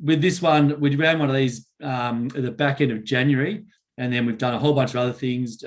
With this one, we ran one of these at the back end of January, and then we've done a whole bunch of other things,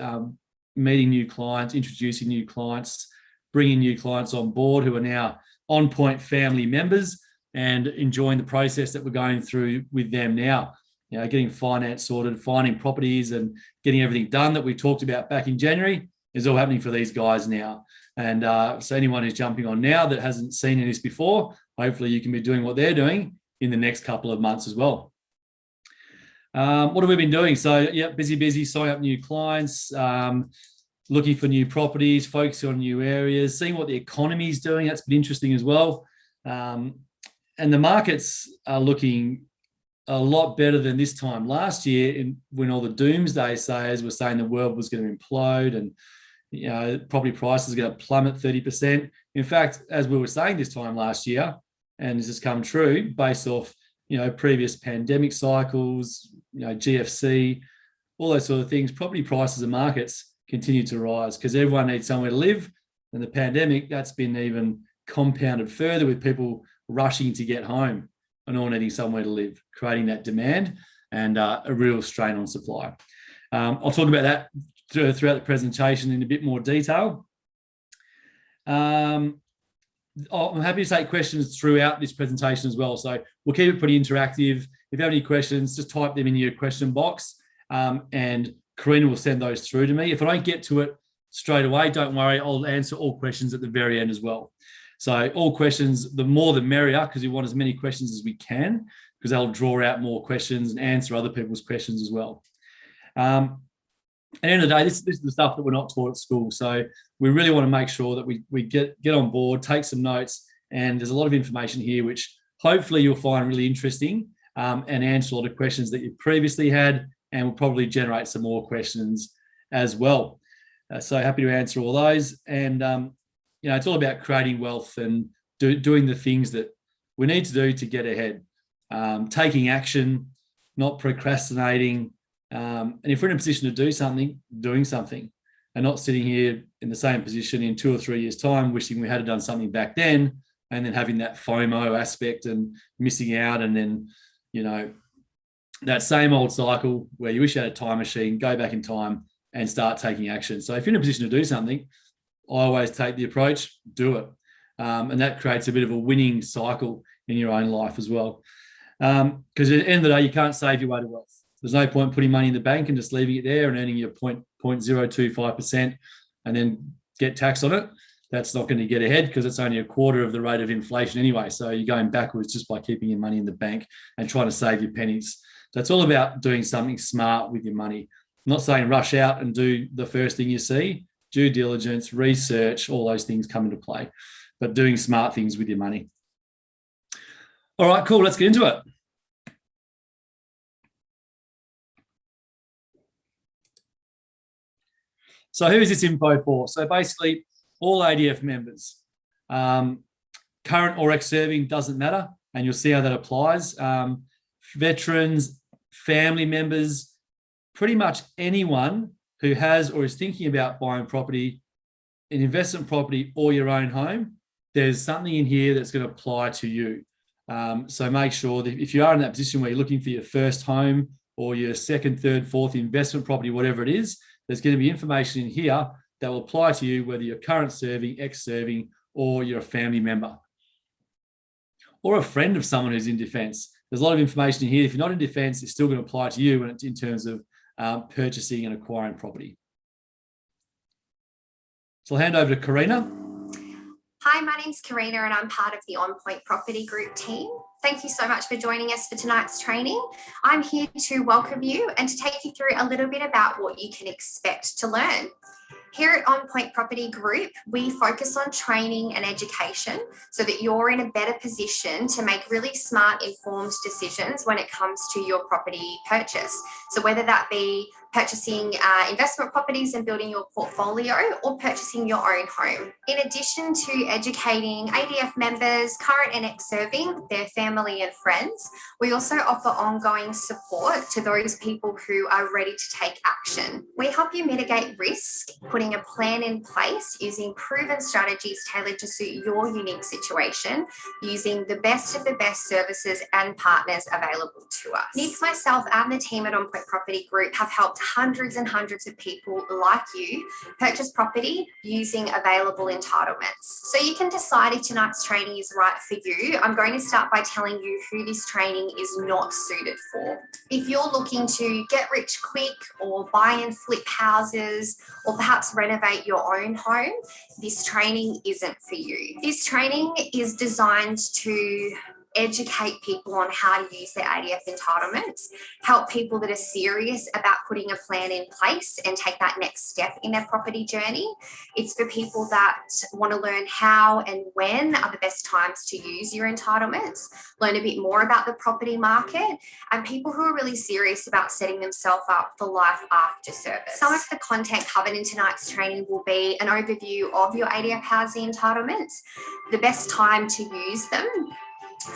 meeting new clients, introducing new clients, bringing new clients on board who are now On Point family members and enjoying the process that we're going through with them now. You know, getting finance sorted, finding properties and getting everything done that we talked about back in January is all happening for these guys now. And so anyone who's jumping on now that hasn't seen this before, hopefully you can be doing what they're doing in the next couple of months as well. What have we been doing? So yeah, busy, signing up new clients, looking for new properties, focusing on new areas, seeing what the economy is doing. That's been interesting as well. And the markets are looking a lot better than this time last year, when all the doomsday sayers were saying the world was going to implode and, you know, property prices are going to plummet 30%. In fact, as we were saying this time last year, and this has come true based off, you know, previous pandemic cycles, you know, GFC, all those sort of things, property prices and markets continue to rise because everyone needs somewhere to live. And the pandemic, that's been even compounded further with people rushing to get home and all needing somewhere to live, creating that demand and a real strain on supply. I'll talk about that throughout the presentation in a bit more detail. I'm happy to take questions throughout this presentation as well. So we'll keep it pretty interactive. If you have any questions, just type them in your question box and Karina will send those through to me. If I don't get to it straight away, don't worry, I'll answer all questions at the very end as well. So all questions, the more the merrier, because we want as many questions as we can, because they'll draw out more questions and answer other people's questions as well. At the end of the day, this is the stuff that we're not taught at school. So we really want to make sure that we get on board, take some notes, and there's a lot of information here which hopefully you'll find really interesting and answer a lot of questions that you previously had, and will probably generate some more questions as well. So happy to answer all those. And you know, it's all about creating wealth and doing the things that we need to do to get ahead, taking action, not procrastinating. And if we're in a position to do something, doing something, and not sitting here in the same position in 2 or 3 years' time, wishing we had done something back then, and then having that FOMO aspect and missing out. And then, you know, that same old cycle where you wish you had a time machine, go back in time and start taking action. So if you're in a position to do something, I always take the approach, do it. And that creates a bit of a winning cycle in your own life as well. Because at the end of the day, you can't save your way to wealth. There's no point putting money in the bank and just leaving it there and earning your 0.025% and then get taxed on it. That's not going to get ahead because it's only a quarter of the rate of inflation anyway. So you're going backwards just by keeping your money in the bank and trying to save your pennies. So it's all about doing something smart with your money. I'm not saying rush out and do the first thing you see. Due diligence, research, all those things come into play, but doing smart things with your money. All right, cool. Let's get into it. So who is this info for? So basically all ADF members, current or ex-serving, doesn't matter. And you'll see how that applies. Veterans, family members, pretty much anyone who has or is thinking about buying property, an investment property or your own home, there's something in here that's going to apply to you. So make sure that if you are in that position where you're looking for your first home or your second, third, fourth investment property, whatever it is, there's going to be information in here that will apply to you, whether you're current serving, ex-serving, or you're a family member or a friend of someone who's in defence. There's a lot of information in here. If you're not in defence, it's still going to apply to you when it's in terms of purchasing and acquiring property. So I'll hand over to Karina. Hi, my name's Karina and I'm part of the On Point Property Group team. Thank you so much for joining us for tonight's training. I'm here to welcome you and to take you through a little bit about what you can expect to learn. Here at On Point Property Group, we focus on training and education so that you're in a better position to make really smart, informed decisions when it comes to your property purchase. So whether that be purchasing investment properties and building your portfolio, or purchasing your own home. In addition to educating ADF members, current and ex-serving, their family and friends, we also offer ongoing support to those people who are ready to take action. We help you mitigate risk, putting a plan in place using proven strategies tailored to suit your unique situation, using the best of the best services and partners available to us. Nick, myself, and the team at On Point Property Group have helped hundreds and hundreds of people like you purchase property using available entitlements. So you can decide if tonight's training is right for you. I'm going to start by telling you who this training is not suited for. If you're looking to get rich quick, or buy and flip houses, or perhaps renovate your own home, this training isn't for you. This training is designed to educate people on how to use their ADF entitlements, help people that are serious about putting a plan in place and take that next step in their property journey. It's for people that want to learn how and when are the best times to use your entitlements, learn a bit more about the property market, and people who are really serious about setting themselves up for life after service. Some of the content covered in tonight's training will be an overview of your ADF housing entitlements, the best time to use them,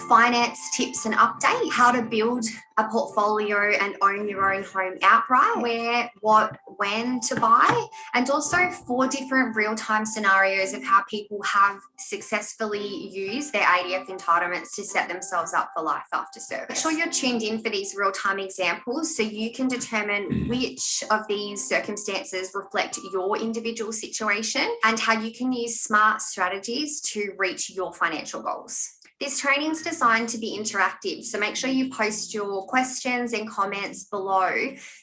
finance tips and updates, how to build a portfolio and own your own home outright, where, what, when to buy, and also 4 different real-time scenarios of how people have successfully used their ADF entitlements to set themselves up for life after service. Make sure you're tuned in for these real-time examples so you can determine which of these circumstances reflect your individual situation and how you can use smart strategies to reach your financial goals. This training is designed to be interactive, so make sure you post your questions and comments below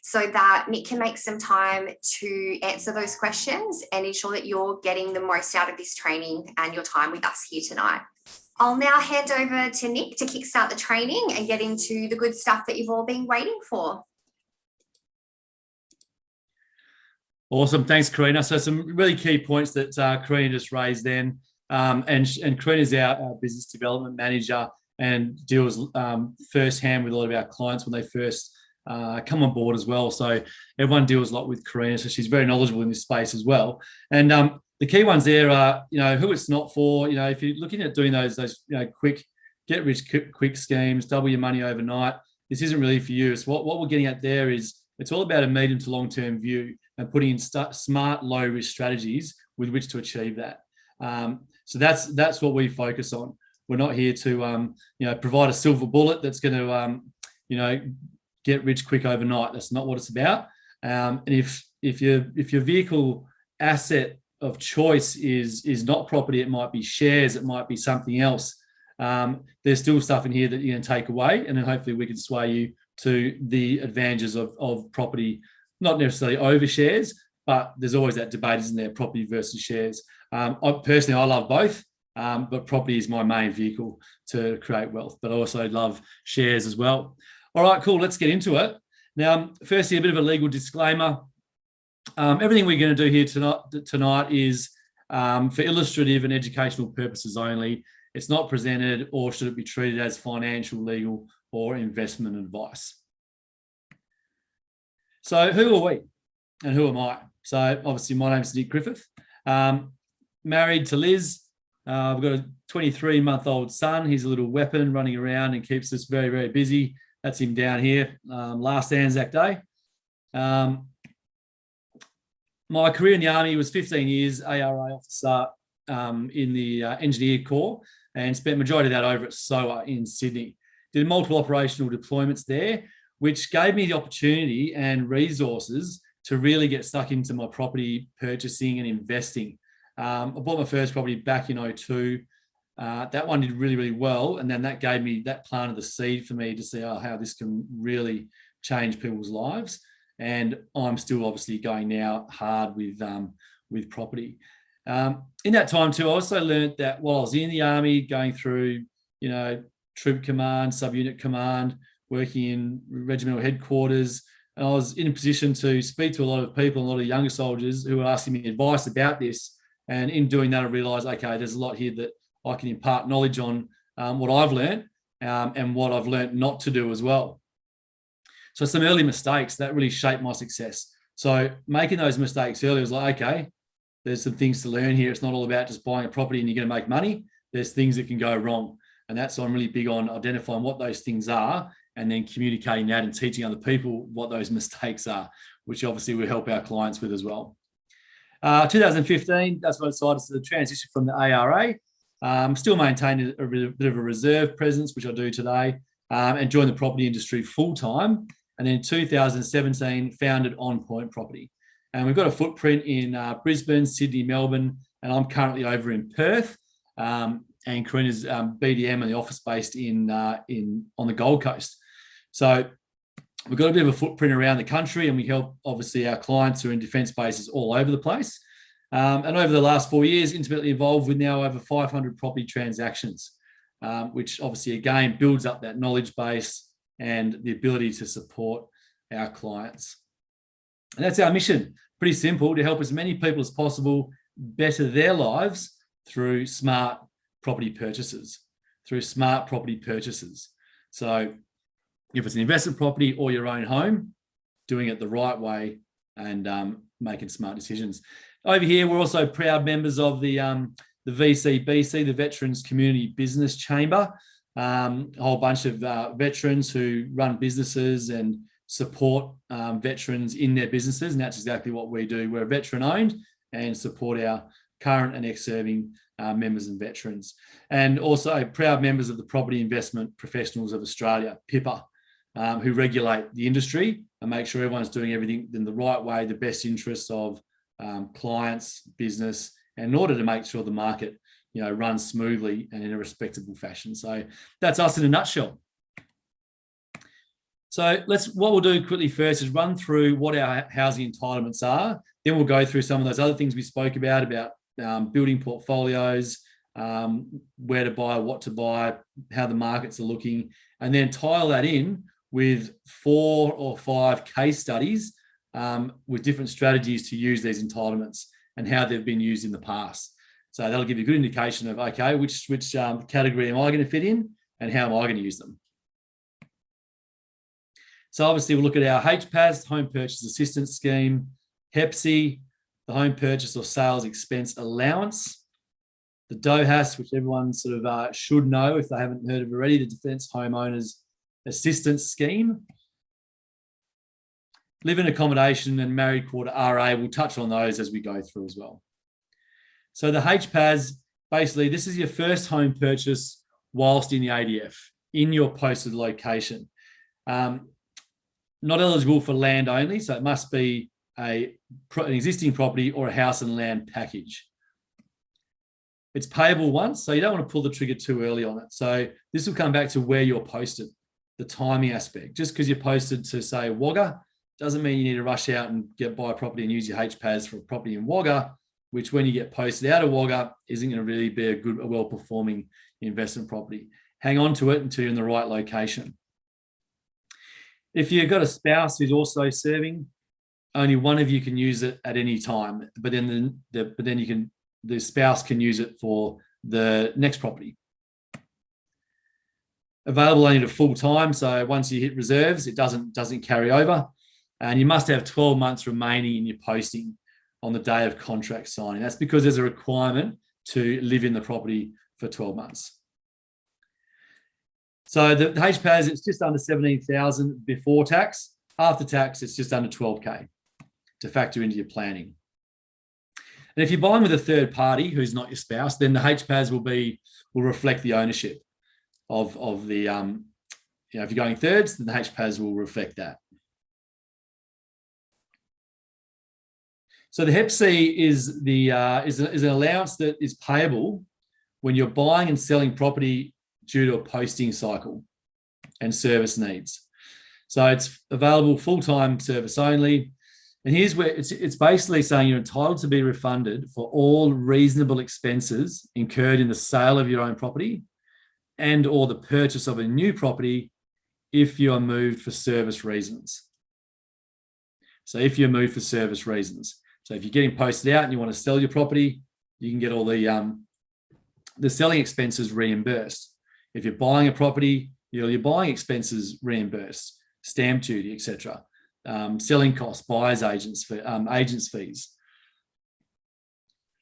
so that Nick can make some time to answer those questions and ensure that you're getting the most out of this training and your time with us here tonight. I'll now hand over to Nick to kickstart the training and get into the good stuff that you've all been waiting for. Awesome. Thanks, Karina. So some really key points that Karina just raised then. And Karina is our business development manager and deals firsthand with a lot of our clients when they first come on board as well. So everyone deals a lot with Karina, so she's very knowledgeable in this space as well. And the key ones there are, who it's not for. If you're looking at doing those quick get rich quick schemes, double your money overnight, this isn't really for you. So what we're getting at there is it's all about a medium to long term view and putting in smart low risk strategies with which to achieve that. So that's what we focus on. We're not here to provide a silver bullet that's going to get rich quick overnight. That's not what it's about. And if your vehicle asset of choice is not property, it might be shares, it might be something else. There's still stuff in here that you can take away, and then hopefully we can sway you to the advantages of property, not necessarily over shares, but there's always that debate, isn't there, property versus shares. I love both, but property is my main vehicle to create wealth, but I also love shares as well. All right, cool. Let's get into it. Now, firstly, a bit of a legal disclaimer. Everything we're going to do here tonight is for illustrative and educational purposes only. It's not presented or should it be treated as financial, legal, or investment advice. So who are we and who am I? So obviously my name's Nick Griffith. Married to Liz. We've got a 23-month-old son. He's a little weapon running around and keeps us very, very busy. That's him down here, last Anzac Day. My career in the Army was 15 years, ARA officer in the Engineer Corps, and spent majority of that over at SOA in Sydney. Did multiple operational deployments there, which gave me the opportunity and resources to really get stuck into my property purchasing and investing. I bought my first property back in 2002. That one did really, really well. And then that planted the seed for me to see how this can really change people's lives. And I'm still obviously going now hard with property. In that time too, I also learned that while I was in the Army, going through, troop command, subunit command, working in regimental headquarters, and I was in a position to speak to a lot of people, a lot of younger soldiers who were asking me advice about this. And in doing that, I realised, okay, there's a lot here that I can impart knowledge on what I've learned and what I've learned not to do as well. So some early mistakes that really shaped my success. So making those mistakes early was like, okay, there's some things to learn here. It's not all about just buying a property and you're going to make money. There's things that can go wrong. And that's why I'm really big on identifying what those things are and then communicating that and teaching other people what those mistakes are, which obviously we help our clients with as well. 2015, that's when I decided to transition from the ARA. Still maintain a bit of a reserve presence, which I do today, and join the property industry full time. And then in 2017, founded On Point Property. And we've got a footprint in Brisbane, Sydney, Melbourne, and I'm currently over in Perth. And Karina's BDM and the office based on the Gold Coast. So we've got a bit of a footprint around the country, and we help obviously our clients who are in defence bases all over the place. And over the last 4 years, intimately involved with now over 500 property transactions, which obviously again builds up that knowledge base and the ability to support our clients. And that's our mission. Pretty simple: to help as many people as possible better their lives through smart property purchases. So if it's an investment property or your own home, doing it the right way and making smart decisions. Over here, we're also proud members of the VCBC, the Veterans Community Business Chamber, a whole bunch of veterans who run businesses and support veterans in their businesses, and that's exactly what we do. We're veteran-owned and support our current and ex-serving members and veterans. And also proud members of the Property Investment Professionals of Australia, PIPA, who regulate the industry and make sure everyone's doing everything in the right way, the best interests of clients, business, and in order to make sure the market, runs smoothly and in a respectable fashion. So that's us in a nutshell. So what we'll do quickly first is run through what our housing entitlements are. Then we'll go through some of those other things we spoke about building portfolios, where to buy, what to buy, how the markets are looking, and then tile that in with 4 or 5 case studies with different strategies to use these entitlements and how they've been used in the past. So that'll give you a good indication of, okay, which category am I going to fit in and how am I going to use them? So obviously we'll look at our HPAS, Home Purchase Assistance Scheme, HEPSI, the Home Purchase or Sales Expense Allowance, the DOHAS, which everyone sort of should know if they haven't heard of it already, the Defence Homeowners Assistance Scheme, Live-in Accommodation and Married Quarter RA. We'll touch on those as we go through as well. So the HPAS, basically, this is your first home purchase whilst in the ADF, in your posted location. Not eligible for land only, so it must be an existing property or a house and land package. It's payable once, so you don't want to pull the trigger too early on it. So this will come back to where you're posted, the timing aspect. Just because you're posted to, say, Wagga, doesn't mean you need to rush out and buy a property and use your HPAS for a property in Wagga, which when you get posted out of Wagga isn't going to really be a well-performing investment property. Hang on to it until you're in the right location. If you've got a spouse who's also serving, only one of you can use it at any time, but then the spouse can use it for the next property. Available only to full time, so once you hit reserves, it doesn't carry over, and you must have 12 months remaining in your posting on the day of contract signing. That's because there's a requirement to live in the property for 12 months. So the HPAS, it's just under 17,000 before tax. After tax, it's just under 12K to factor into your planning. And if you're buying with a third party who's not your spouse, then the HPAS will reflect the ownership of the, if you're going thirds, then the HPAS will reflect that. So the HEPSI is an allowance that is payable when you're buying and selling property due to a posting cycle and service needs. So it's available full-time service only. And here's where it's basically saying you're entitled to be refunded for all reasonable expenses incurred in the sale of your own property and or the purchase of a new property if you are moved for service reasons. So if you're moved for service reasons. So if you're getting posted out and you want to sell your property, you can get all the selling expenses reimbursed. If you're buying a property, your buying expenses reimbursed. stamp duty, etc., selling costs, buyer's agents fees,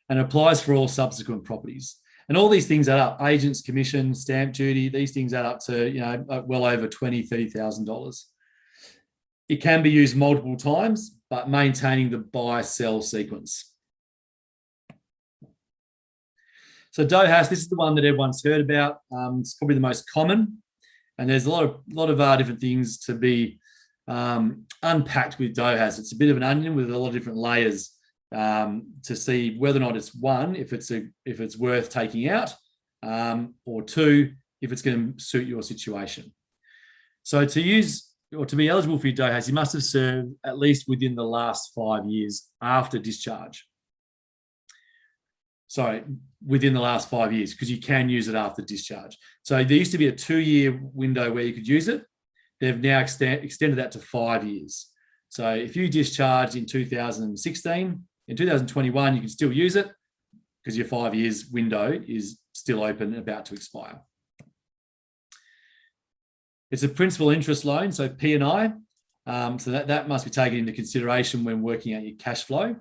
and applies for all subsequent properties. And all these things add up: agents, commission, stamp duty. These things add up to well over $20,000, $30,000. It can be used multiple times, but maintaining the buy-sell sequence. So DOHAS, this is the one that everyone's heard about. It's probably the most common, and there's a lot of different things to be unpacked with DOHAS. It's a bit of an onion with a lot of different layers to see whether or not it's one, if it's worth taking out, or two, if it's going to suit your situation. So to use or to be eligible for your DOHAS, you must have served at least within the last 5 years after discharge. Sorry, within the last 5 years, because you can use it after discharge. So there used to be a 2-year window where you could use it. They've now extended that to 5 years. So if you discharged in 2016, in 2021, you can still use it because your 5 years window is still open and about to expire. It's a principal interest loan, so P&I. So that must be taken into consideration when working out your cash flow.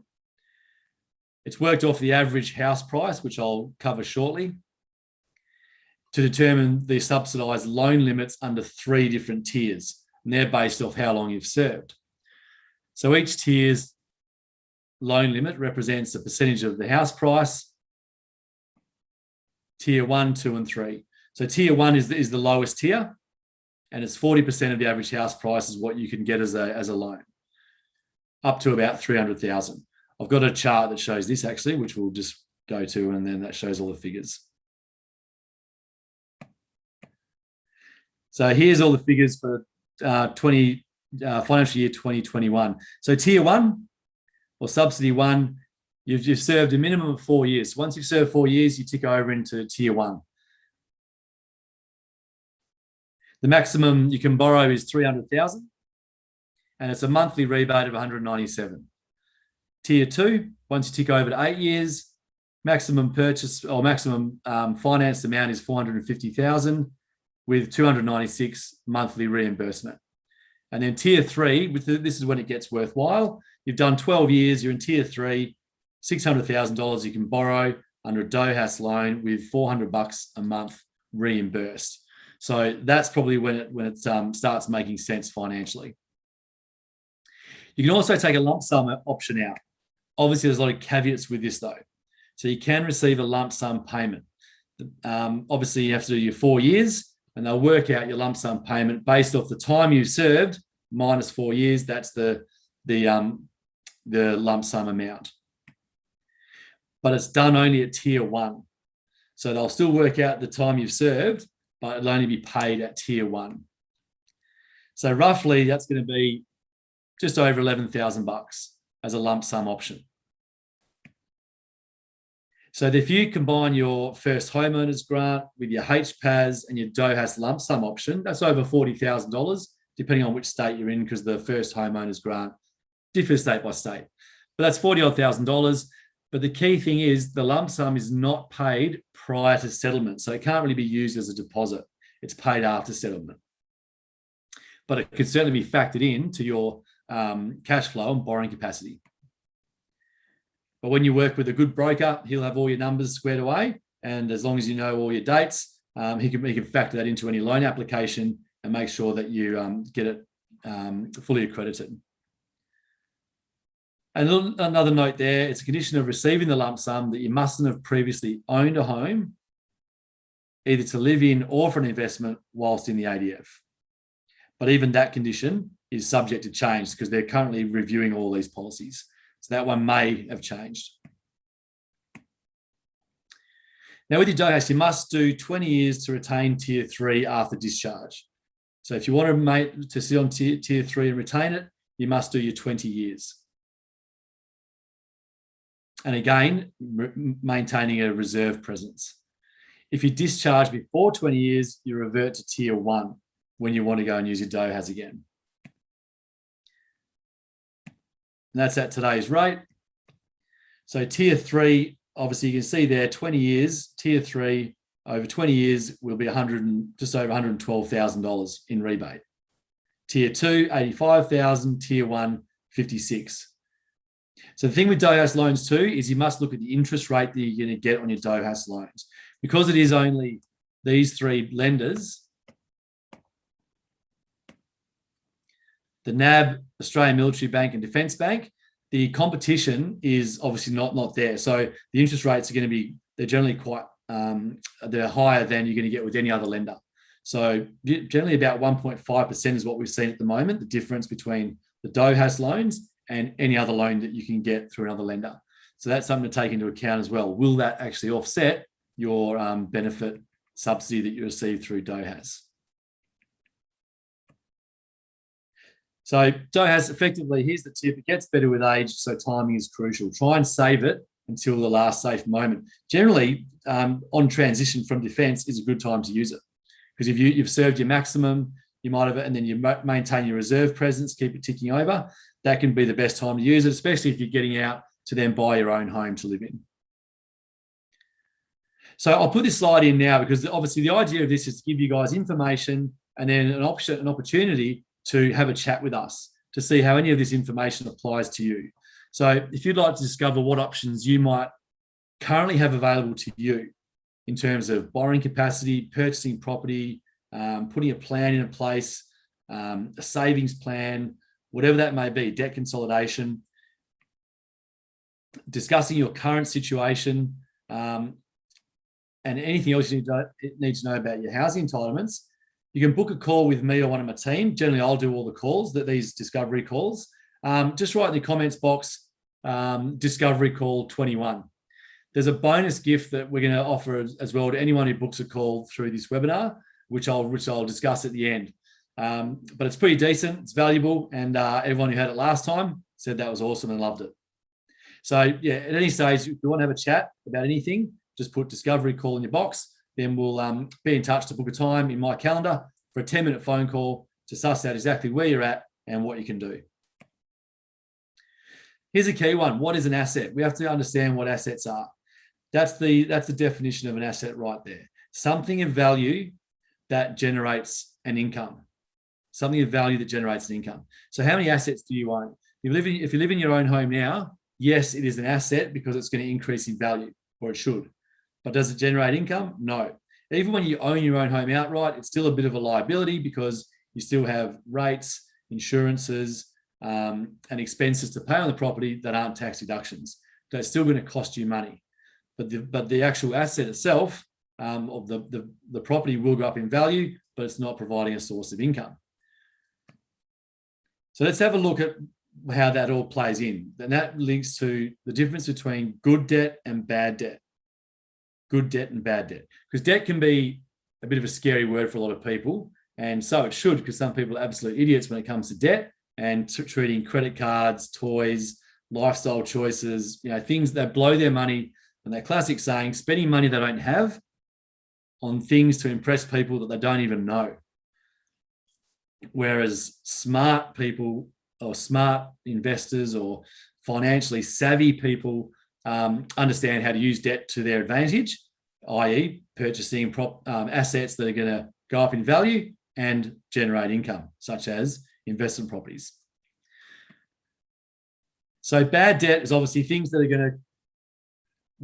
It's worked off the average house price, which I'll cover shortly, to determine the subsidised loan limits under 3 different tiers, and they're based off how long you've served. So each tier's loan limit represents a percentage of the house price, tier 1, 2, and 3. So tier 1 is the lowest tier, and it's 40% of the average house price is what you can get as a loan, up to about $300,000. I've got a chart that shows this actually, which we'll just go to, and then that shows all the figures. So here's all the figures for financial year 2021. So tier 1 or subsidy 1, you've served a minimum of 4 years. So once you've served 4 years, you tick over into tier 1. The maximum you can borrow is $300,000, and it's a monthly rebate of $197. Tier 2, once you tick over to 8 years, maximum purchase or maximum financed amount is $450,000 with $296 monthly reimbursement. And then tier 3, this is when it gets worthwhile. You've done 12 years, you're in tier 3, $600,000 you can borrow under a DOHAS loan with $400 a month reimbursed. So that's probably when it starts making sense financially. You can also take a lump sum option out. Obviously, there's a lot of caveats with this though. So you can receive a lump sum payment. Obviously, you have to do your 4 years, and they'll work out your lump sum payment based off the time you've served minus 4 years. That's the lump sum amount. But it's done only at tier 1. So they'll still work out the time you've served, but it'll only be paid at tier 1. So roughly, that's going to be just over $11,000 as a lump sum option. So if you combine your first homeowners grant with your HPAS and your DOHAS lump sum option, that's over $40,000, depending on which state you're in, because the first homeowners grant differs state by state. But that's $40,000. But the key thing is the lump sum is not paid prior to settlement. So it can't really be used as a deposit. It's paid after settlement. But it could certainly be factored into your cash flow and borrowing capacity. But when you work with a good broker, he'll have all your numbers squared away. And as long as you know all your dates, he can factor that into any loan application and make sure that you get it fully accredited. And another note there, it's a condition of receiving the lump sum that you mustn't have previously owned a home, either to live in or for an investment whilst in the ADF. But even that condition is subject to change because they're currently reviewing all these policies. So that one may have changed. Now with your DOHAS, you must do 20 years to retain tier 3 after discharge. So if you want to sit on tier 3 and retain it, you must do your 20 years. And again, maintaining a reserve presence. If you discharge before 20 years, you revert to tier 1 when you want to go and use your DOHAS again. And that's at today's rate. So tier 3, obviously you can see there, 20 years, tier 3, over 20 years will be just over $112,000 in rebate. Tier 2, 85,000, Tier 1, 56. So the thing with DOHAS loans too is you must look at the interest rate that you're going to get on your DOHAS loans. Because it is only these three lenders, the NAB, Australian Military Bank and Defence Bank, the competition is obviously not there. So the interest rates are going to be, they're generally quite, they're higher than you're going to get with any other lender. So generally about 1.5% is what we've seen at the moment, the difference between the DOHAS loans and any other loan that you can get through another lender. So that's something to take into account as well. Will that actually offset your benefit subsidy that you receive through DOHAS? So DOHAS, effectively, here's the tip. It gets better with age, so timing is crucial. Try and save it until the last safe moment. Generally, on transition from defence is a good time to use it, because if you've served your maximum, you might have it, and then you maintain your reserve presence, keep it ticking over, that can be the best time to use it, especially if you're getting out to then buy your own home to live in. So I'll put this slide in now because obviously the idea of this is to give you guys information and then an opportunity to have a chat with us to see how any of this information applies to you. So if you'd like to discover what options you might currently have available to you in terms of borrowing capacity, purchasing property, putting a plan in place, a savings plan, whatever that may be, debt consolidation, discussing your current situation, and anything else you need to know about your housing entitlements, you can book a call with me or one of my team. Generally, I'll do all the calls, these discovery calls. Just write in the comments box, discovery call 21. There's a bonus gift that we're going to offer as well to anyone who books a call through this webinar, which I'll discuss at the end. But it's pretty decent, it's valuable, and everyone who had it last time said that was awesome and loved it. So yeah, at any stage, if you want to have a chat about anything, just put discovery call in your box. Then we'll be in touch to book a time in my calendar for a 10-minute phone call to suss out exactly where you're at and what you can do. Here's a key one. What is an asset? We have to understand what assets are. That's the definition of an asset right there. Something of value that generates an income. Something of value that generates an income. So how many assets do you own? If you live in your own home now, yes, it is an asset because it's going to increase in value, or it should. But does it generate income? No. Even when you own your own home outright, it's still a bit of a liability because you still have rates, insurances, and expenses to pay on the property that aren't tax deductions. So it's still going to cost you money. But the actual asset itself of the property will go up in value, but it's not providing a source of income. So let's have a look at how that all plays in. And that links to the difference between good debt and bad debt. Good debt and bad debt. Because debt can be a bit of a scary word for a lot of people. And so it should, because some people are absolute idiots when it comes to debt and treating credit cards, toys, lifestyle choices, things that blow their money. And that classic saying, spending money they don't have on things to impress people that they don't even know. Whereas smart people or smart investors or financially savvy people understand how to use debt to their advantage, i.e. purchasing assets that are going to go up in value and generate income, such as investment properties. So bad debt is obviously things that are going to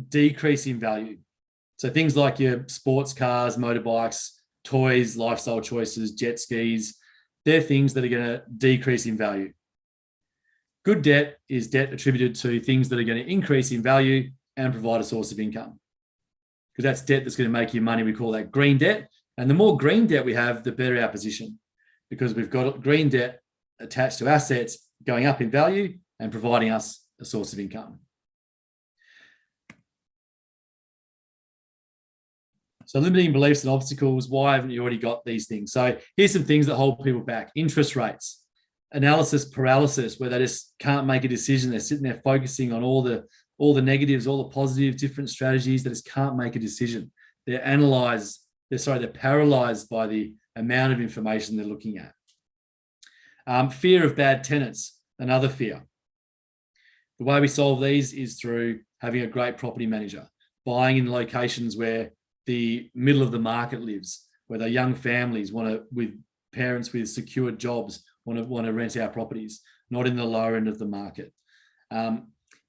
decrease in value. So things like your sports cars, motorbikes, toys, lifestyle choices, jet skis, they're things that are going to decrease in value. Good debt is debt attributed to things that are going to increase in value and provide a source of income. Because that's debt that's going to make you money. We call that green debt. And the more green debt we have, the better our position. Because we've got green debt attached to assets going up in value and providing us a source of income. So limiting beliefs and obstacles, why haven't you already got these things? So here's some things that hold people back. Interest rates, analysis paralysis, where they just can't make a decision. They're sitting there focusing on all the negatives, all the positives, different strategies. They just can't make a decision. They're paralyzed by the amount of information they're looking at. Fear of bad tenants, another fear. The way we solve these is through having a great property manager, buying in locations where the middle of the market lives, where the young families with parents with secured jobs want to rent our properties, not in the lower end of the market.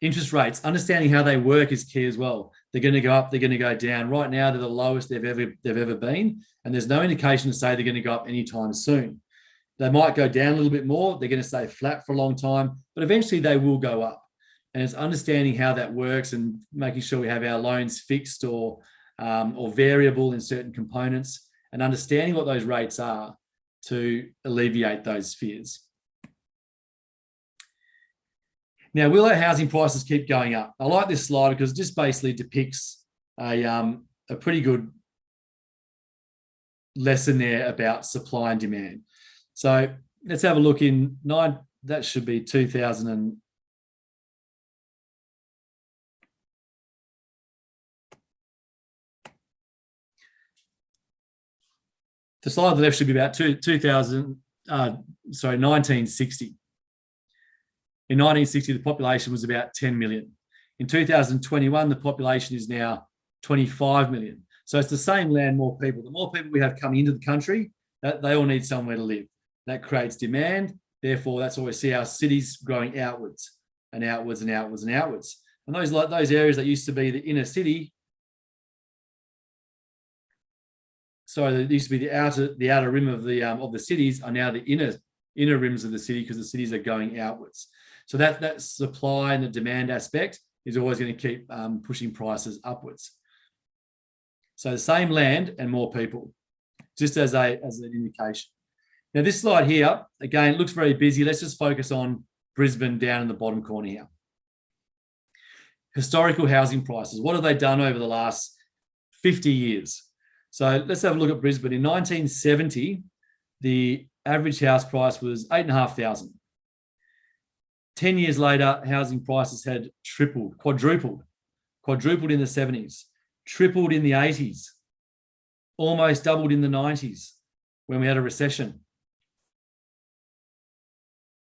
Interest rates, understanding how they work is key as well. They're going to go up, they're going to go down. Right now, they're the lowest they've ever been, and there's no indication to say they're going to go up anytime soon. They might go down a little bit more. They're going to stay flat for a long time, but eventually they will go up. And it's understanding how that works and making sure we have our loans fixed or variable in certain components, and understanding what those rates are to alleviate those fears. Now, will our housing prices keep going up? I like this slide because it just basically depicts a pretty good lesson there about supply and demand. So let's have a look in that should be 2000 the slide on the left should be about 1960. In 1960, the population was about 10 million. In 2021, the population is now 25 million. So it's the same land, more people. The more people we have coming into the country, they all need somewhere to live. That creates demand. Therefore, that's why we see our cities growing outwards and outwards and outwards and outwards. And those areas that used to be the inner city, sorry, that used to be the outer rim of the cities, are now the inner rims of the city, because the cities are going outwards. So that supply and the demand aspect is always going to keep pushing prices upwards. So the same land and more people, just as an indication. Now this slide here, again, looks very busy. Let's just focus on Brisbane down in the bottom corner here. Historical housing prices. What have they done over the last 50 years? So let's have a look at Brisbane. In 1970, the average house price was $8,500. 10 years later, housing prices had quadrupled in the 70s, tripled in the 80s, almost doubled in the 90s when we had a recession,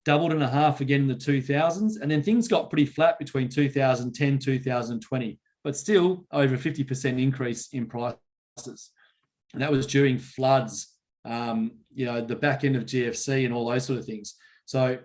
doubled and a half again in the 2000s, and then things got pretty flat between 2010, 2020, but still over a 50% increase in prices. And that was during floods, the back end of GFC and all those sort of things. So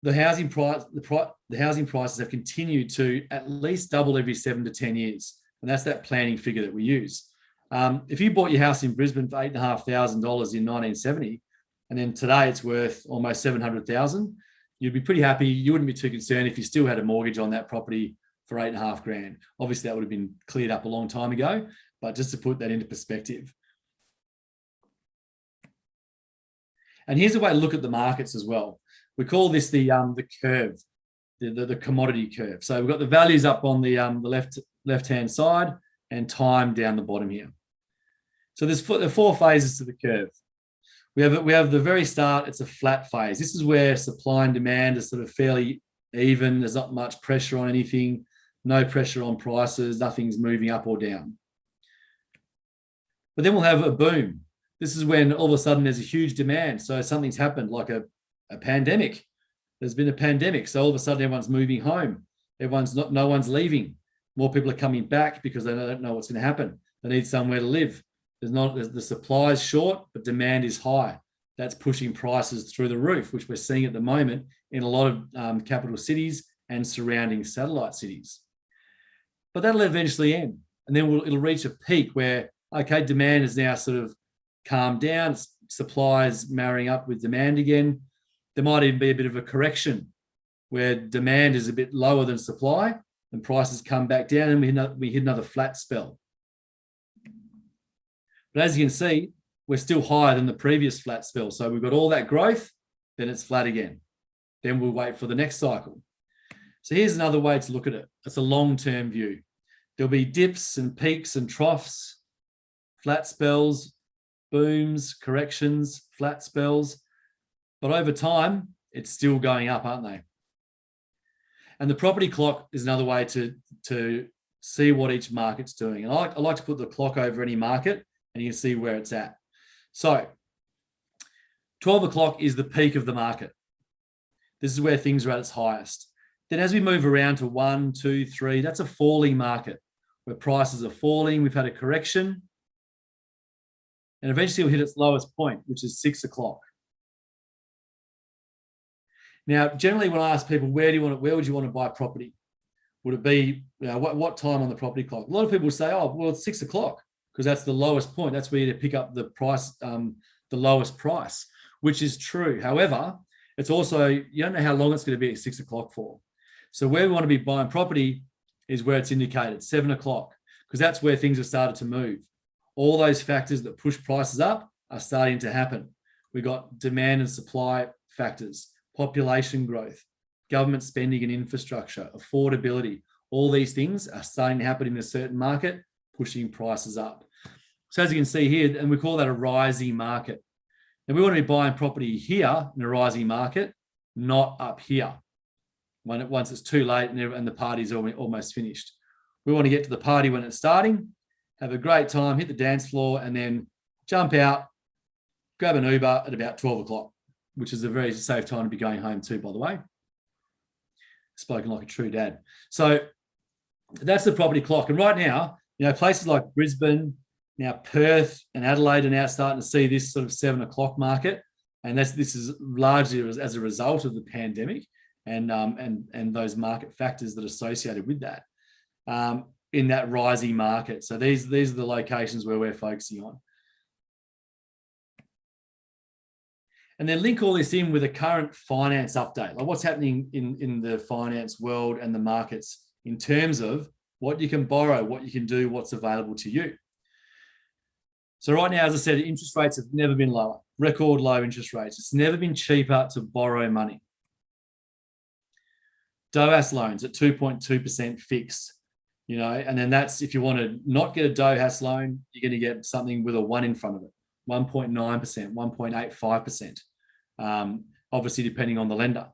the housing prices have continued to at least double every 7 to 10 years. And that's that planning figure that we use. If you bought your house in Brisbane for $8,500 in 1970, and then today it's worth almost $700,000, you'd be pretty happy. You wouldn't be too concerned if you still had a mortgage on that property for $8,500. Obviously, that would have been cleared up a long time ago, but just to put that into perspective. And here's a way to look at the markets as well. We call this the curve, the commodity curve. So we've got the values up on the left-hand side and time down the bottom here. So there are 4 phases to the curve. We have the very start, it's a flat phase. This is where supply and demand is sort of fairly even. There's not much pressure on anything, no pressure on prices, nothing's moving up or down. But then we'll have a boom. This is when all of a sudden there's a huge demand. So something's happened, like a pandemic. There's been a pandemic. So all of a sudden everyone's moving home. No one's leaving. More people are coming back because they don't know what's going to happen. They need somewhere to live. The supply is short, but demand is high. That's pushing prices through the roof, which we're seeing at the moment in a lot of capital cities and surrounding satellite cities. But that'll eventually end. And then it'll reach a peak where, okay, demand is now sort of calmed down. Supply is marrying up with demand again. There might even be a bit of a correction where demand is a bit lower than supply and prices come back down, and we hit another flat spell. But as you can see, we're still higher than the previous flat spell. So we've got all that growth, then it's flat again. Then we'll wait for the next cycle. So here's another way to look at it. It's a long-term view. There'll be dips and peaks and troughs, flat spells, booms, corrections, flat spells. But over time, it's still going up, aren't they? And the property clock is another way to see what each market's doing. And I like to put the clock over any market, and you can see where it's at. So 12 o'clock is the peak of the market. This is where things are at its highest. Then as we move around to 1, 2, 3, that's a falling market where prices are falling. We've had a correction. And eventually we'll hit its lowest point, which is 6 o'clock. Now, generally, when I ask people, where would you want to buy property? Would it be, what time on the property clock? A lot of people say, oh, well, it's 6 o'clock, because that's the lowest point. That's where you pick up the price, the lowest price, which is true. However, it's also, you don't know how long it's going to be at 6 o'clock for. So where we want to be buying property is where it's indicated, 7 o'clock, because that's where things have started to move. All those factors that push prices up are starting to happen. We've got demand and supply factors, population growth, government spending and infrastructure, affordability. All these things are starting to happen in a certain market, pushing prices up. So as you can see here, and we call that a rising market. And we want to be buying property here in a rising market, not up here, once it's too late and the party's almost finished. We want to get to the party when it's starting, have a great time, hit the dance floor, and then jump out, grab an Uber at about 12 o'clock, which is a very safe time to be going home too, by the way. Spoken like a true dad. So that's the property clock. And right now, places like Brisbane, now Perth and Adelaide are now starting to see this sort of 7 o'clock market. And this is largely as a result of the pandemic and those market factors that are associated with that in that rising market. So these are the locations where we're focusing on. And then link all this in with a current finance update, like what's happening in the finance world and the markets in terms of what you can borrow, what you can do, what's available to you. So right now, as I said, interest rates have never been lower, record low interest rates. It's never been cheaper to borrow money. DOHAS loans at 2.2% fixed, and then that's, if you want to not get a DOHAS loan, you're going to get something with a 1 in front of it, 1.9%, 1.85%. Obviously, depending on the lender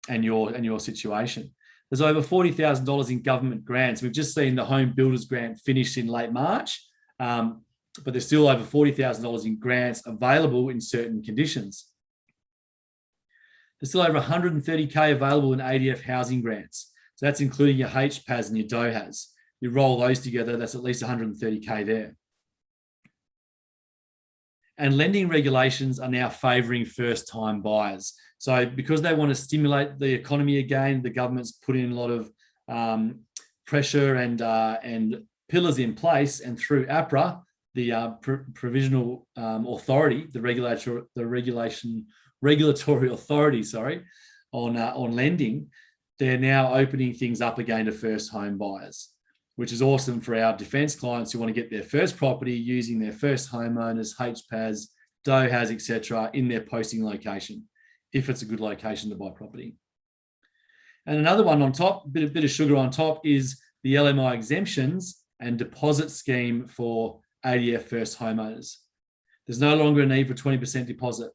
and your situation. There's over $40,000 in government grants. We've just seen the Home Builders Grant finished in late March, but there's still over $40,000 in grants available in certain conditions. There's still over 130K available in ADF housing grants. So that's including your HPAS and your DOHAS. You roll those together, that's at least 130K there. And lending regulations are now favouring first-time buyers. So because they want to stimulate the economy again, the government's put in a lot of pressure and pillars in place, and through APRA, the provisional authority, the regulatory authority, on lending, they're now opening things up again to first home buyers, which is awesome for our defence clients who want to get their first property using their first homeowners, HPAS, DOHAS, etc., in their posting location, if it's a good location to buy property. And another one on top, bit of sugar on top, is the LMI exemptions and deposit scheme for ADF first homeowners. There's no longer a need for 20% deposit.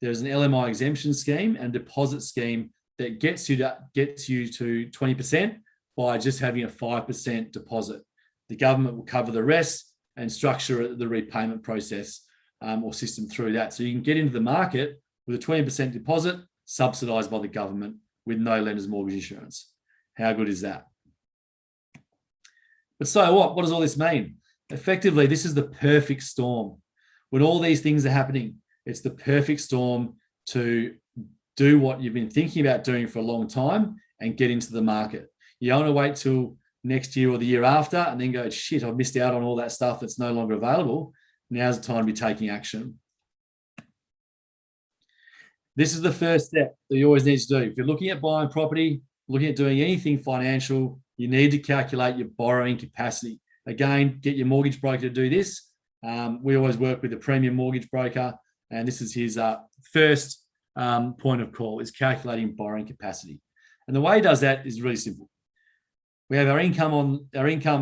There's an LMI exemption scheme and deposit scheme that gets you to 20% by just having a 5% deposit. The government will cover the rest and structure the repayment process or system through that. So you can get into the market with a 20% deposit subsidised by the government with no lender's mortgage insurance. How good is that? But so what? What does all this mean? Effectively, this is the perfect storm. When all these things are happening, it's the perfect storm to do what you've been thinking about doing for a long time and get into the market. You don't want to wait till next year or the year after and then go, shit, I've missed out on all that stuff that's no longer available. Now's the time to be taking action. This is the first step that you always need to do. If you're looking at buying property, looking at doing anything financial, you need to calculate your borrowing capacity. Again, get your mortgage broker to do this. We always work with a premium mortgage broker, and this is his first point of call, is calculating borrowing capacity. And the way he does that is really simple. We have our income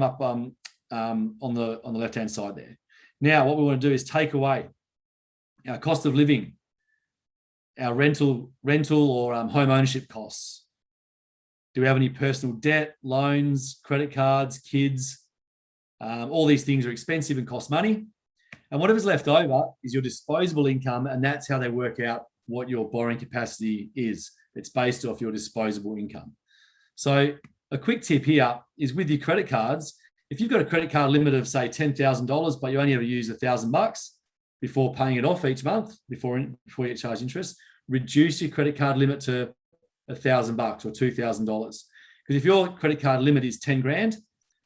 up on the left-hand side there. Now, what we want to do is take away our cost of living, our rental or home ownership costs. Do we have any personal debt, loans, credit cards, kids? All these things are expensive and cost money. And whatever's left over is your disposable income, and that's how they work out what your borrowing capacity is. It's based off your disposable income. So a quick tip here is with your credit cards, if you've got a credit card limit of say $10,000, but you only ever use $1,000 before paying it off each month, before you get charged interest, reduce your credit card limit to $1,000 or $2,000. Because if your credit card limit is 10 grand,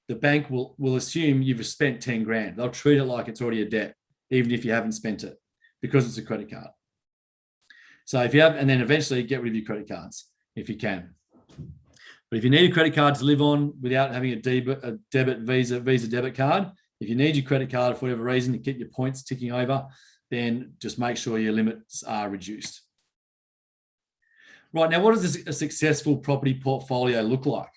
the bank will assume you've spent 10 grand. They'll treat it like it's already a debt, even if you haven't spent it, because it's a credit card. So if you have, and then eventually get rid of your credit cards if you can. But if you need a credit card to live on without having a debit, Visa debit card, if you need your credit card for whatever reason to get your points ticking over, then just make sure your limits are reduced. Right, now what does a successful property portfolio look like?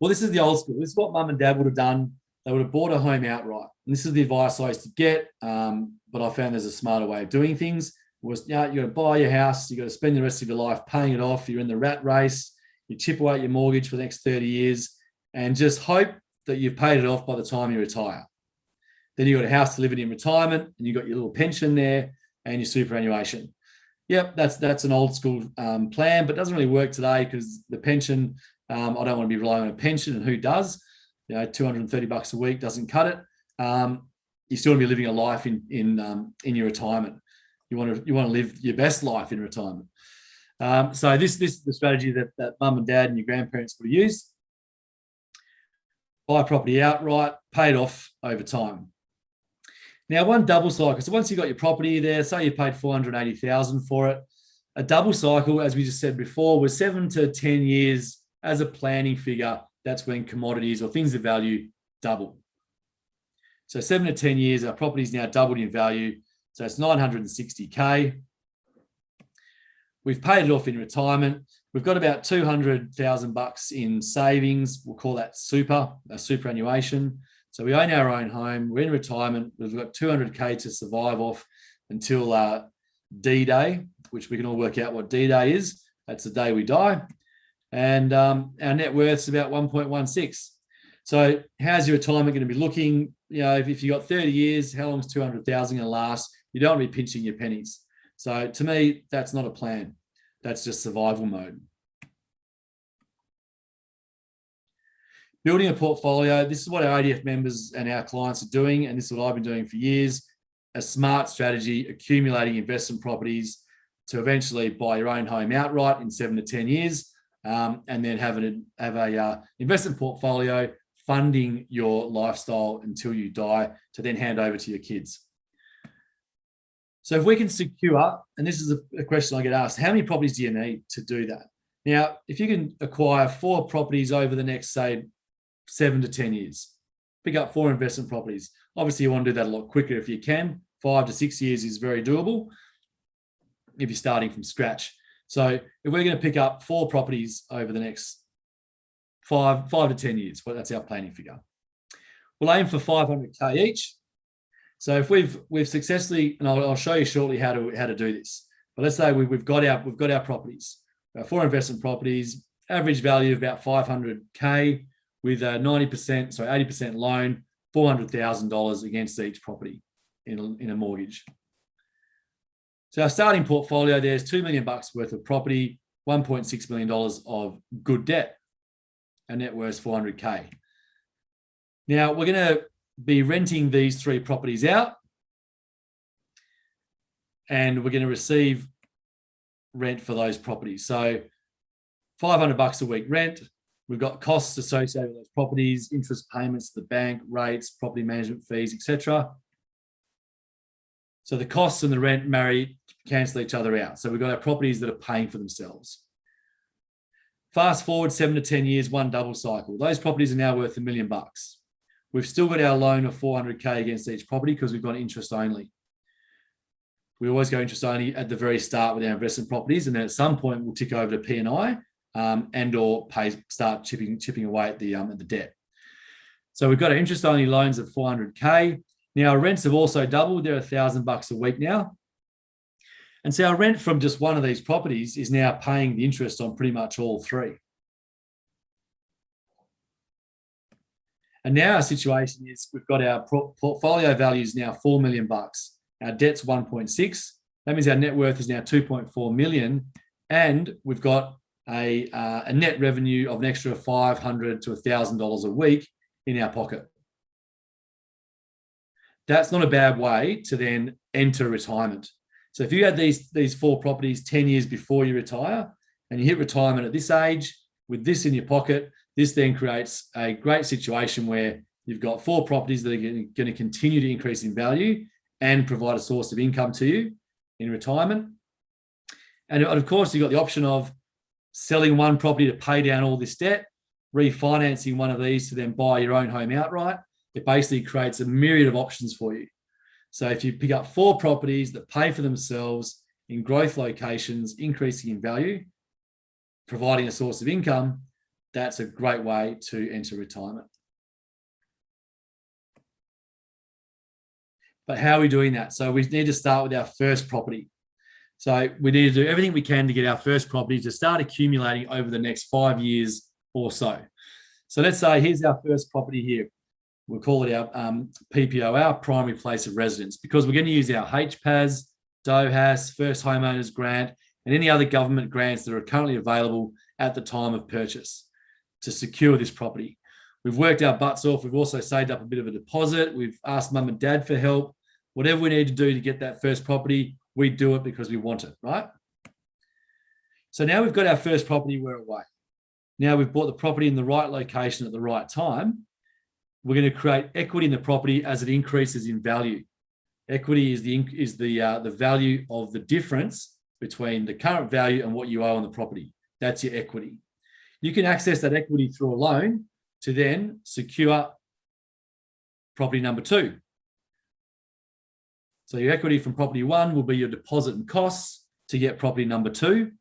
Well, this is the old school. This is what mum and dad would have done. They would have bought a home outright. And this is the advice I used to get, but I found there's a smarter way of doing things. Was, you got to buy your house, you got to spend the rest of your life paying it off, you're in the rat race, you chip away at your mortgage for the next 30 years, and just hope that you've paid it off by the time you retire. Then you've got a house to live in retirement, and you've got your little pension there and your superannuation. Yep, that's an old school plan, but it doesn't really work today because the pension, I don't want to be relying on a pension, and who does? $230 a week doesn't cut it. You still want to be living a life in your retirement. You want to live your best life in retirement. So this is the strategy that mum and dad and your grandparents would have used. Buy property outright, pay it off over time. Now, one double cycle. So once you've got your property there, say you paid $480,000 for it, a double cycle, as we just said before, was 7 to 10 years as a planning figure. That's when commodities or things of value double. So 7 to 10 years, our property's now doubled in value. So it's $960K. We've paid it off in retirement. We've got about $200,000 in savings. We'll call that superannuation. So we own our own home. We're in retirement. We've got $200K to survive off until D-Day, which we can all work out what D-Day is. That's the day we die. And our net worth is about 1.16. So how's your retirement going to be looking? If you've got 30 years, how long is 200,000 going to last? You don't want to be pinching your pennies. So to me, that's not a plan. That's just survival mode. Building a portfolio. This is what our ADF members and our clients are doing, and this is what I've been doing for years. A smart strategy, accumulating investment properties to eventually buy your own home outright in 7 to 10 years, and then have a investment portfolio funding your lifestyle until you die to then hand over to your kids. So if we can secure, and this is a question I get asked, how many properties do you need to do that? Now, if you can acquire 4 properties over the next, say, 7 to 10 years, pick up 4 investment properties. Obviously, you want to do that a lot quicker if you can. 5 to 6 years is very doable if you're starting from scratch. So if we're going to pick up 4 properties over the next 5 to 10 years, well, that's our planning figure. We'll aim for $500K each. So if we've successfully, and I'll show you shortly how to do this. But let's say we've got our properties, 4 investment properties, average value of about $500K with a 80% loan, $400,000 against each property in a mortgage. So our starting portfolio there is $2 million worth of property, $1.6 million of good debt, and net worth $400K. Now we're going to be renting these 3 properties out, and we're going to receive rent for those properties. So $500 a week rent. We've got costs associated with those properties, interest payments to the bank, rates, property management fees, etc. So the costs and the rent cancel each other out. So we've got our properties that are paying for themselves. Fast forward 7 to 10 years, one double cycle. Those properties are now worth $1 million. We've still got our loan of $400K against each property because we've got interest only. We always go interest only at the very start with our investment properties, and then at some point we'll tick over to P&I and/or start chipping away at the debt. So we've got our interest only loans of $400K. Now our rents have also doubled. They're $1,000 a week now. And so our rent from just one of these properties is now paying the interest on pretty much all 3. And now our situation is we've got our portfolio values now $4 million. Our debt's 1.6. That means our net worth is now 2.4 million, and we've got a net revenue of an extra $500 to $1,000 a week in our pocket. That's not a bad way to then enter retirement. So if you had these 4 properties 10 years before you retire and you hit retirement at this age with this in your pocket, this then creates a great situation where you've got 4 properties that are going to continue to increase in value and provide a source of income to you in retirement. And of course, you've got the option of selling one property to pay down all this debt, refinancing one of these to then buy your own home outright. It basically creates a myriad of options for you. So if you pick up 4 properties that pay for themselves in growth locations, increasing in value, providing a source of income, that's a great way to enter retirement. But how are we doing that? So we need to start with our first property. So we need to do everything we can to get our first property to start accumulating over the next 5 years or so. So let's say here's our first property here. We'll call it our PPO, our primary place of residence, because we're going to use our HPAS, DOHAS, First Homeowners Grant, and any other government grants that are currently available at the time of purchase to secure this property. We've worked our butts off. We've also saved up a bit of a deposit. We've asked mum and dad for help. Whatever we need to do to get that first property, we do it because we want it, right? So now we've got our first property, we're away. Now we've bought the property in the right location at the right time. We're going to create equity in the property as it increases in value. Equity is the value of the difference between the current value and what you owe on the property. That's your equity. You can access that equity through a loan to then secure property number 2. So your equity from property 1 will be your deposit and costs to get property number 2.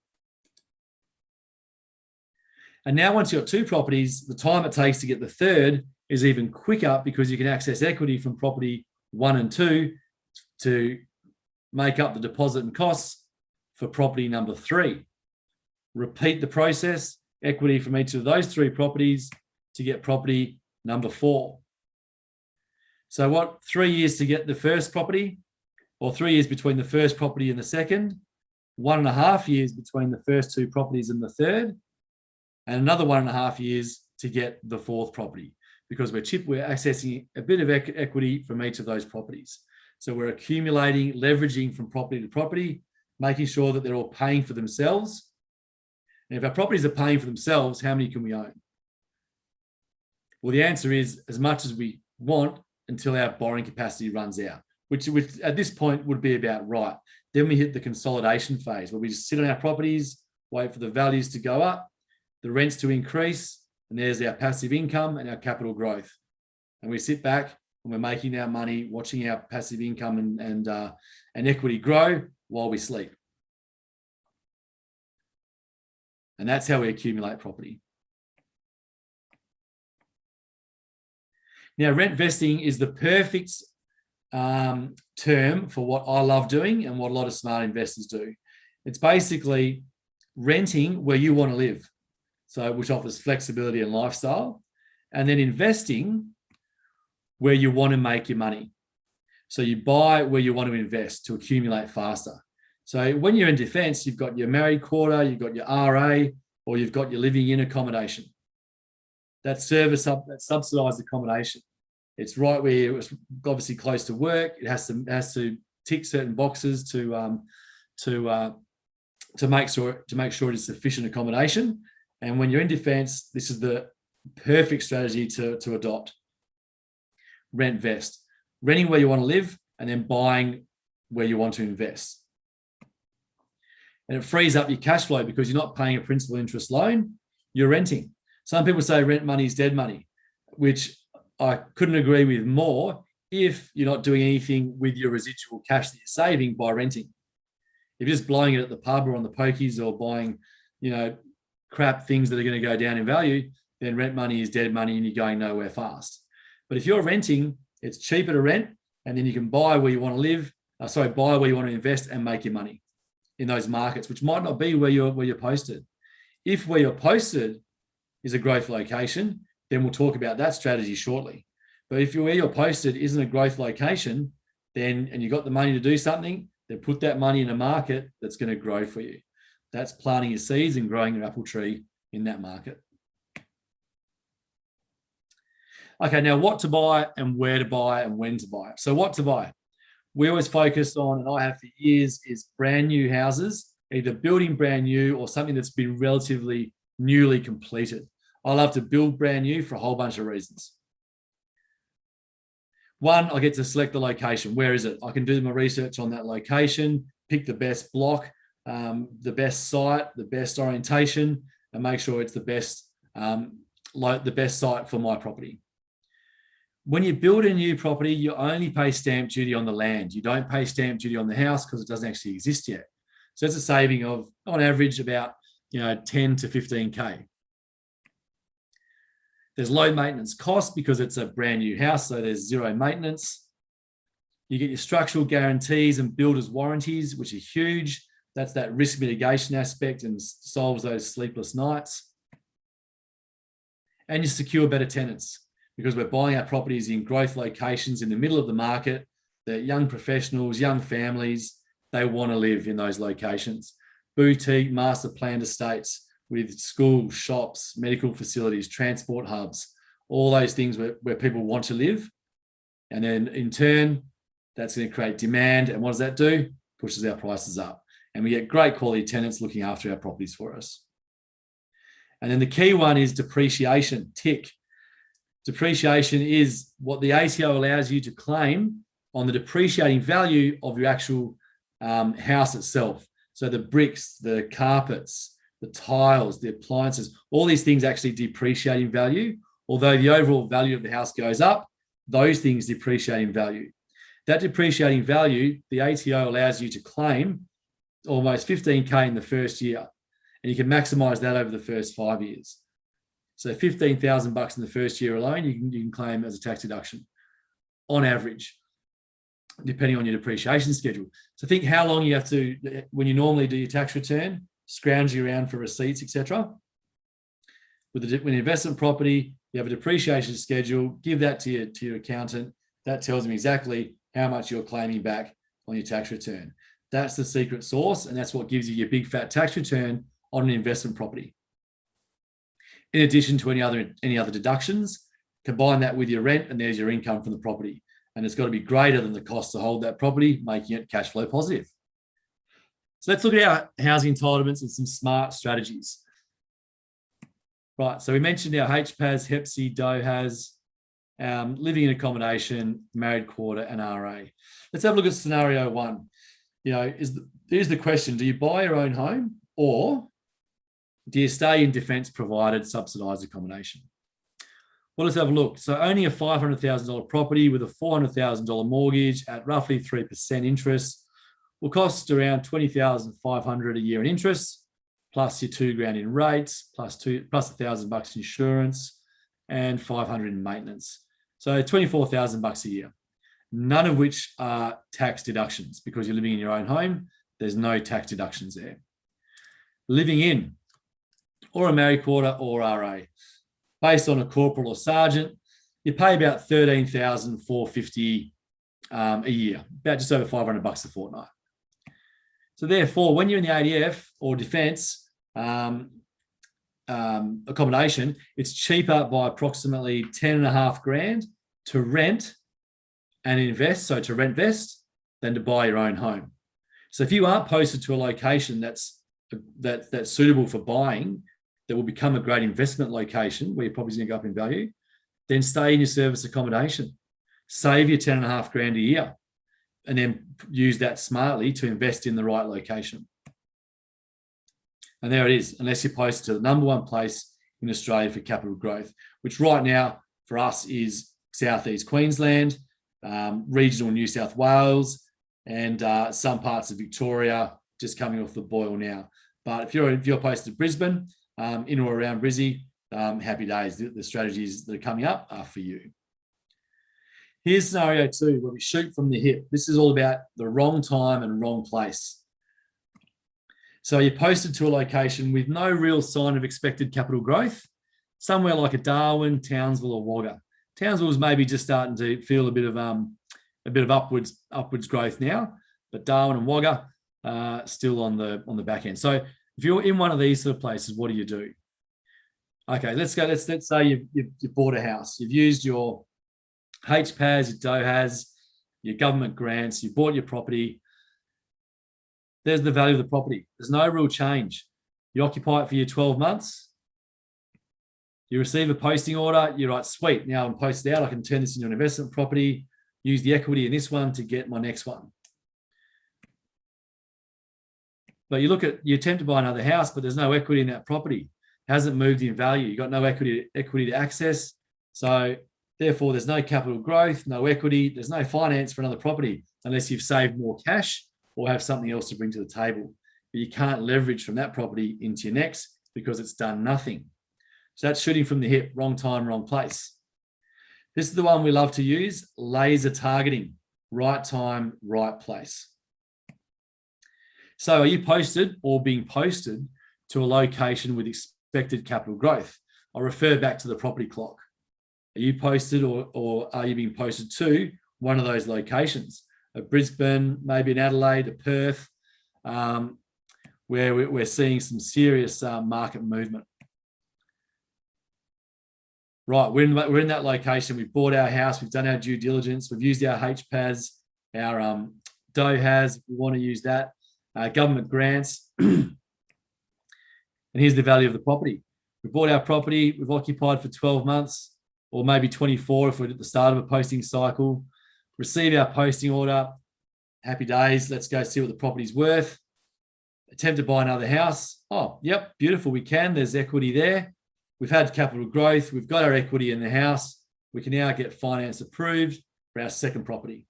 And now once you've got 2 properties, the time it takes to get the third is even quicker because you can access equity from property 1 and 2 to make up the deposit and costs for property number 3. Repeat the process, equity from each of those 3 properties to get property number 4. So what, 3 years to get the first property, or 3 years between the first property and the second, 1.5 years between the first 2 properties and the third, and another 1.5 years to get the 4th property, because we're accessing a bit of equity from each of those properties. So we're accumulating, leveraging from property to property, making sure that they're all paying for themselves. And if our properties are paying for themselves, how many can we own? Well, the answer is as much as we want until our borrowing capacity runs out, which at this point would be about right. Then we hit the consolidation phase where we just sit on our properties, wait for the values to go up, the rents to increase, and there's our passive income and our capital growth. And we sit back and we're making our money, watching our passive income and equity grow while we sleep. And that's how we accumulate property. Now, rent vesting is the perfect term for what I love doing and what a lot of smart investors do. It's basically renting where you want to live, so which offers flexibility and lifestyle, and then investing where you want to make your money. So you buy where you want to invest to accumulate faster. So when you're in defence, you've got your married quarter, you've got your RA, or you've got your living in accommodation. That subsidised accommodation. It's right where it's obviously close to work. It has to tick certain boxes to make sure it is sufficient accommodation. And when you're in defence, this is the perfect strategy to adopt. Rent vest, renting where you want to live, and then buying where you want to invest. And it frees up your cash flow because you're not paying a principal interest loan, you're renting. Some people say rent money is dead money, which I couldn't agree with more if you're not doing anything with your residual cash that you're saving by renting. If you're just blowing it at the pub or on the pokies or buying, crap things that are going to go down in value, then rent money is dead money and you're going nowhere fast. But if you're renting, it's cheaper to rent, and then you can buy where you want to live, buy where you want to invest and make your money in those markets, which might not be where you're posted. If where you're posted is a growth location, then we'll talk about that strategy shortly. But if where you're posted isn't a growth location, and you've got the money to do something, then put that money in a market that's going to grow for you. That's planting your seeds and growing your apple tree in that market. Okay, now what to buy and where to buy and when to buy. So what to buy? we always focus on, and I have for years, is brand new houses, either building brand new or something that's been relatively newly completed. I love to build brand new for a whole bunch of reasons. One, I get to select the location. Where is it? I can do my research on that location, pick the best block, the best site, the best orientation, and make sure it's the best site for my property. When you build a new property, you only pay stamp duty on the land. You don't pay stamp duty on the house because it doesn't actually exist yet. So it's a saving of, on average, about 10 to 15K. There's low maintenance cost because it's a brand new house, so there's zero maintenance. You get your structural guarantees and builder's warranties, which are huge. That's that risk mitigation aspect and solves those sleepless nights. And you secure better tenants because we're buying our properties in growth locations in the middle of the market that young professionals, young families, they want to live in those locations. Boutique, master planned estates with schools, shops, medical facilities, transport hubs, all those things where people want to live. And then in turn, that's going to create demand. And what does that do? Pushes our prices up. And we get great quality tenants looking after our properties for us. And then the key one is depreciation, tick. Depreciation is what the ATO allows you to claim on the depreciating value of your actual house itself. So the bricks, the carpets, the tiles, the appliances, all these things actually depreciate in value. Although the overall value of the house goes up, those things depreciate in value. That depreciating value, the ATO allows you to claim almost 15K in the first year. And you can maximize that over the first 5 years. So $15,000 in the first year alone, you can claim as a tax deduction on average, depending on your depreciation schedule. So think how long you have to, when you normally do your tax return, scrounge around for receipts, etc. With an investment property, you have a depreciation schedule, give that to your accountant. That tells them exactly how much you're claiming back on your tax return. That's the secret sauce, and that's what gives you your big fat tax return on an investment property. In addition to any other deductions, combine that with your rent, and there's your income from the property. And it's got to be greater than the cost to hold that property, making it cash flow positive. So let's look at our housing entitlements and some smart strategies. Right, so we mentioned our HPAS, HEPC, DOHAS, living in accommodation, married quarter, and RA. Let's have a look at scenario one. Here's the question: do you buy your own home, or do you stay in defence provided subsidised accommodation? Well, let's have a look. So only a $500,000 property with a $400,000 mortgage at roughly 3% interest will cost around $20,500 a year in interest, plus your $2,000 in rates, plus $1,000 insurance, and $500 in maintenance. So $24,000 a year, none of which are tax deductions because you're living in your own home. There's no tax deductions there. Living in, or a married quarter or RA, based on a corporal or sergeant, you pay about $13,450 a year, about just over $500 a fortnight. So therefore, when you're in the ADF or defence accommodation, it's cheaper by approximately $10,500 to rent and invest, so to rent vest, than to buy your own home. So if you aren't posted to a location that's suitable for buying, that will become a great investment location where your property's going to go up in value, then stay in your service accommodation. Save your $10,500 a year and then use that smartly to invest in the right location. And there it is, unless you're posted to the number one place in Australia for capital growth, which right now for us is Southeast Queensland, regional New South Wales, and some parts of Victoria just coming off the boil now. But if you're posted to Brisbane, in or around Brizzy, happy days. The strategies that are coming up are for you. Here's scenario two, where we shoot from the hip. This is all about the wrong time and wrong place. So you're posted to a location with no real sign of expected capital growth, somewhere like a Darwin, Townsville, or Wagga. Townsville is maybe just starting to feel a bit of upwards growth now, but Darwin and Wagga still on the back end. So if you're in one of these sort of places, what do you do? Okay, let's say you've bought a house. You've used your HPAS, your DOHAS, your government grants, you bought your property. There's the value of the property. There's no real change. You occupy it for your 12 months. You receive a posting order. You're like, sweet, now I'm posted out. I can turn this into an investment property, use the equity in this one to get my next one. But you attempt to buy another house, but there's no equity in that property. It hasn't moved in value. You've got no equity to access. So therefore, there's no capital growth, no equity. There's no finance for another property unless you've saved more cash or have something else to bring to the table. But you can't leverage from that property into your next because it's done nothing. So that's shooting from the hip, wrong time, wrong place. This is the one we love to use, laser targeting, right time, right place. So are you posted or being posted to a location with expected capital growth? I'll refer back to the property clock. Are you posted or are you being posted to one of those locations? A Brisbane, maybe an Adelaide, a Perth, where we're seeing some serious market movement. Right, we're in that location. We've bought our house. We've done our due diligence. We've used our HPAS, our DOHAS, if we want to use that, government grants. And here's the value of the property. We bought our property. We've occupied for 12 months or maybe 24 if we're at the start of a posting cycle. Receive our posting order. Happy days. Let's go see what the property's worth. Attempt to buy another house. Oh, yep, beautiful. We can. There's equity there. We've had capital growth. We've got our equity in the house. We can now get finance approved for our second property.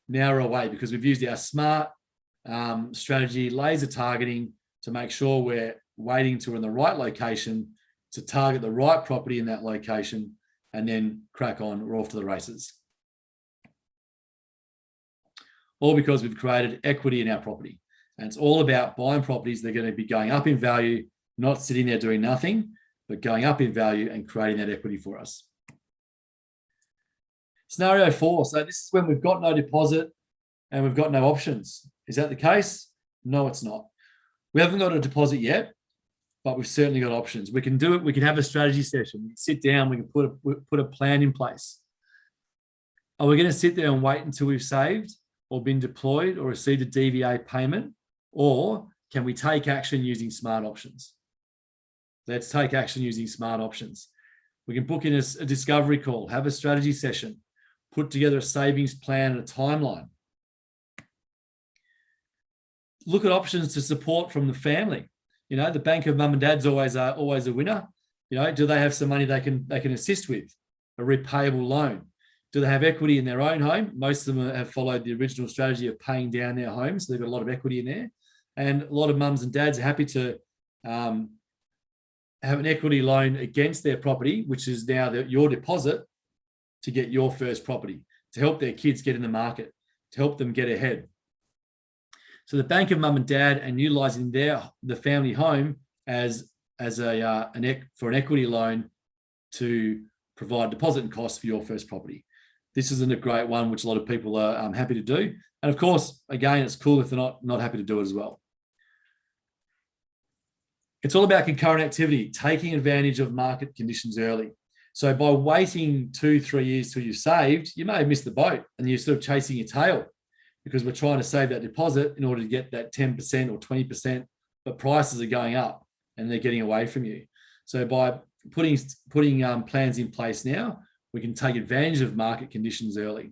Now we're away because we've used our smart strategy, laser targeting, to make sure we're waiting till we're in the right location to target the right property in that location and then crack on. We're off to the races. All because we've created equity in our property. And it's all about buying properties that are going to be going up in value, not sitting there doing nothing, but going up in value and creating that equity for us. Scenario 4. So this is when we've got no deposit and we've got no options. Is that the case? No, it's not. We haven't got a deposit yet, but we've certainly got options. We can do it. We can have a strategy session. We can sit down. We can put a plan in place. Are we going to sit there and wait until we've saved or been deployed or received a DVA payment? Or can we take action using smart options? Let's take action using smart options. We can book in a discovery call, have a strategy session, put together a savings plan and a timeline. Look at options to support from the family. You know, the bank of mum and dad's always a winner. You know, do they have some money they can assist with? A repayable loan. Do they have equity in their own home? Most of them have followed the original strategy of paying down their home, so they've got a lot of equity in there. And a lot of mums and dads are happy to have an equity loan against their property, which is now your deposit to get your first property, to help their kids get in the market, to help them get ahead. So the bank of mum and dad and utilising the family home as for an equity loan to provide deposit and costs for your first property. This isn't a great one, which a lot of people are happy to do. And of course, again, it's cool if they're not happy to do it as well. It's all about concurrent activity, taking advantage of market conditions early. So by waiting 2-3 years till you've saved, you may have missed the boat and you're sort of chasing your tail because we're trying to save that deposit in order to get that 10% or 20%, but prices are going up and they're getting away from you. So by putting plans in place now, we can take advantage of market conditions early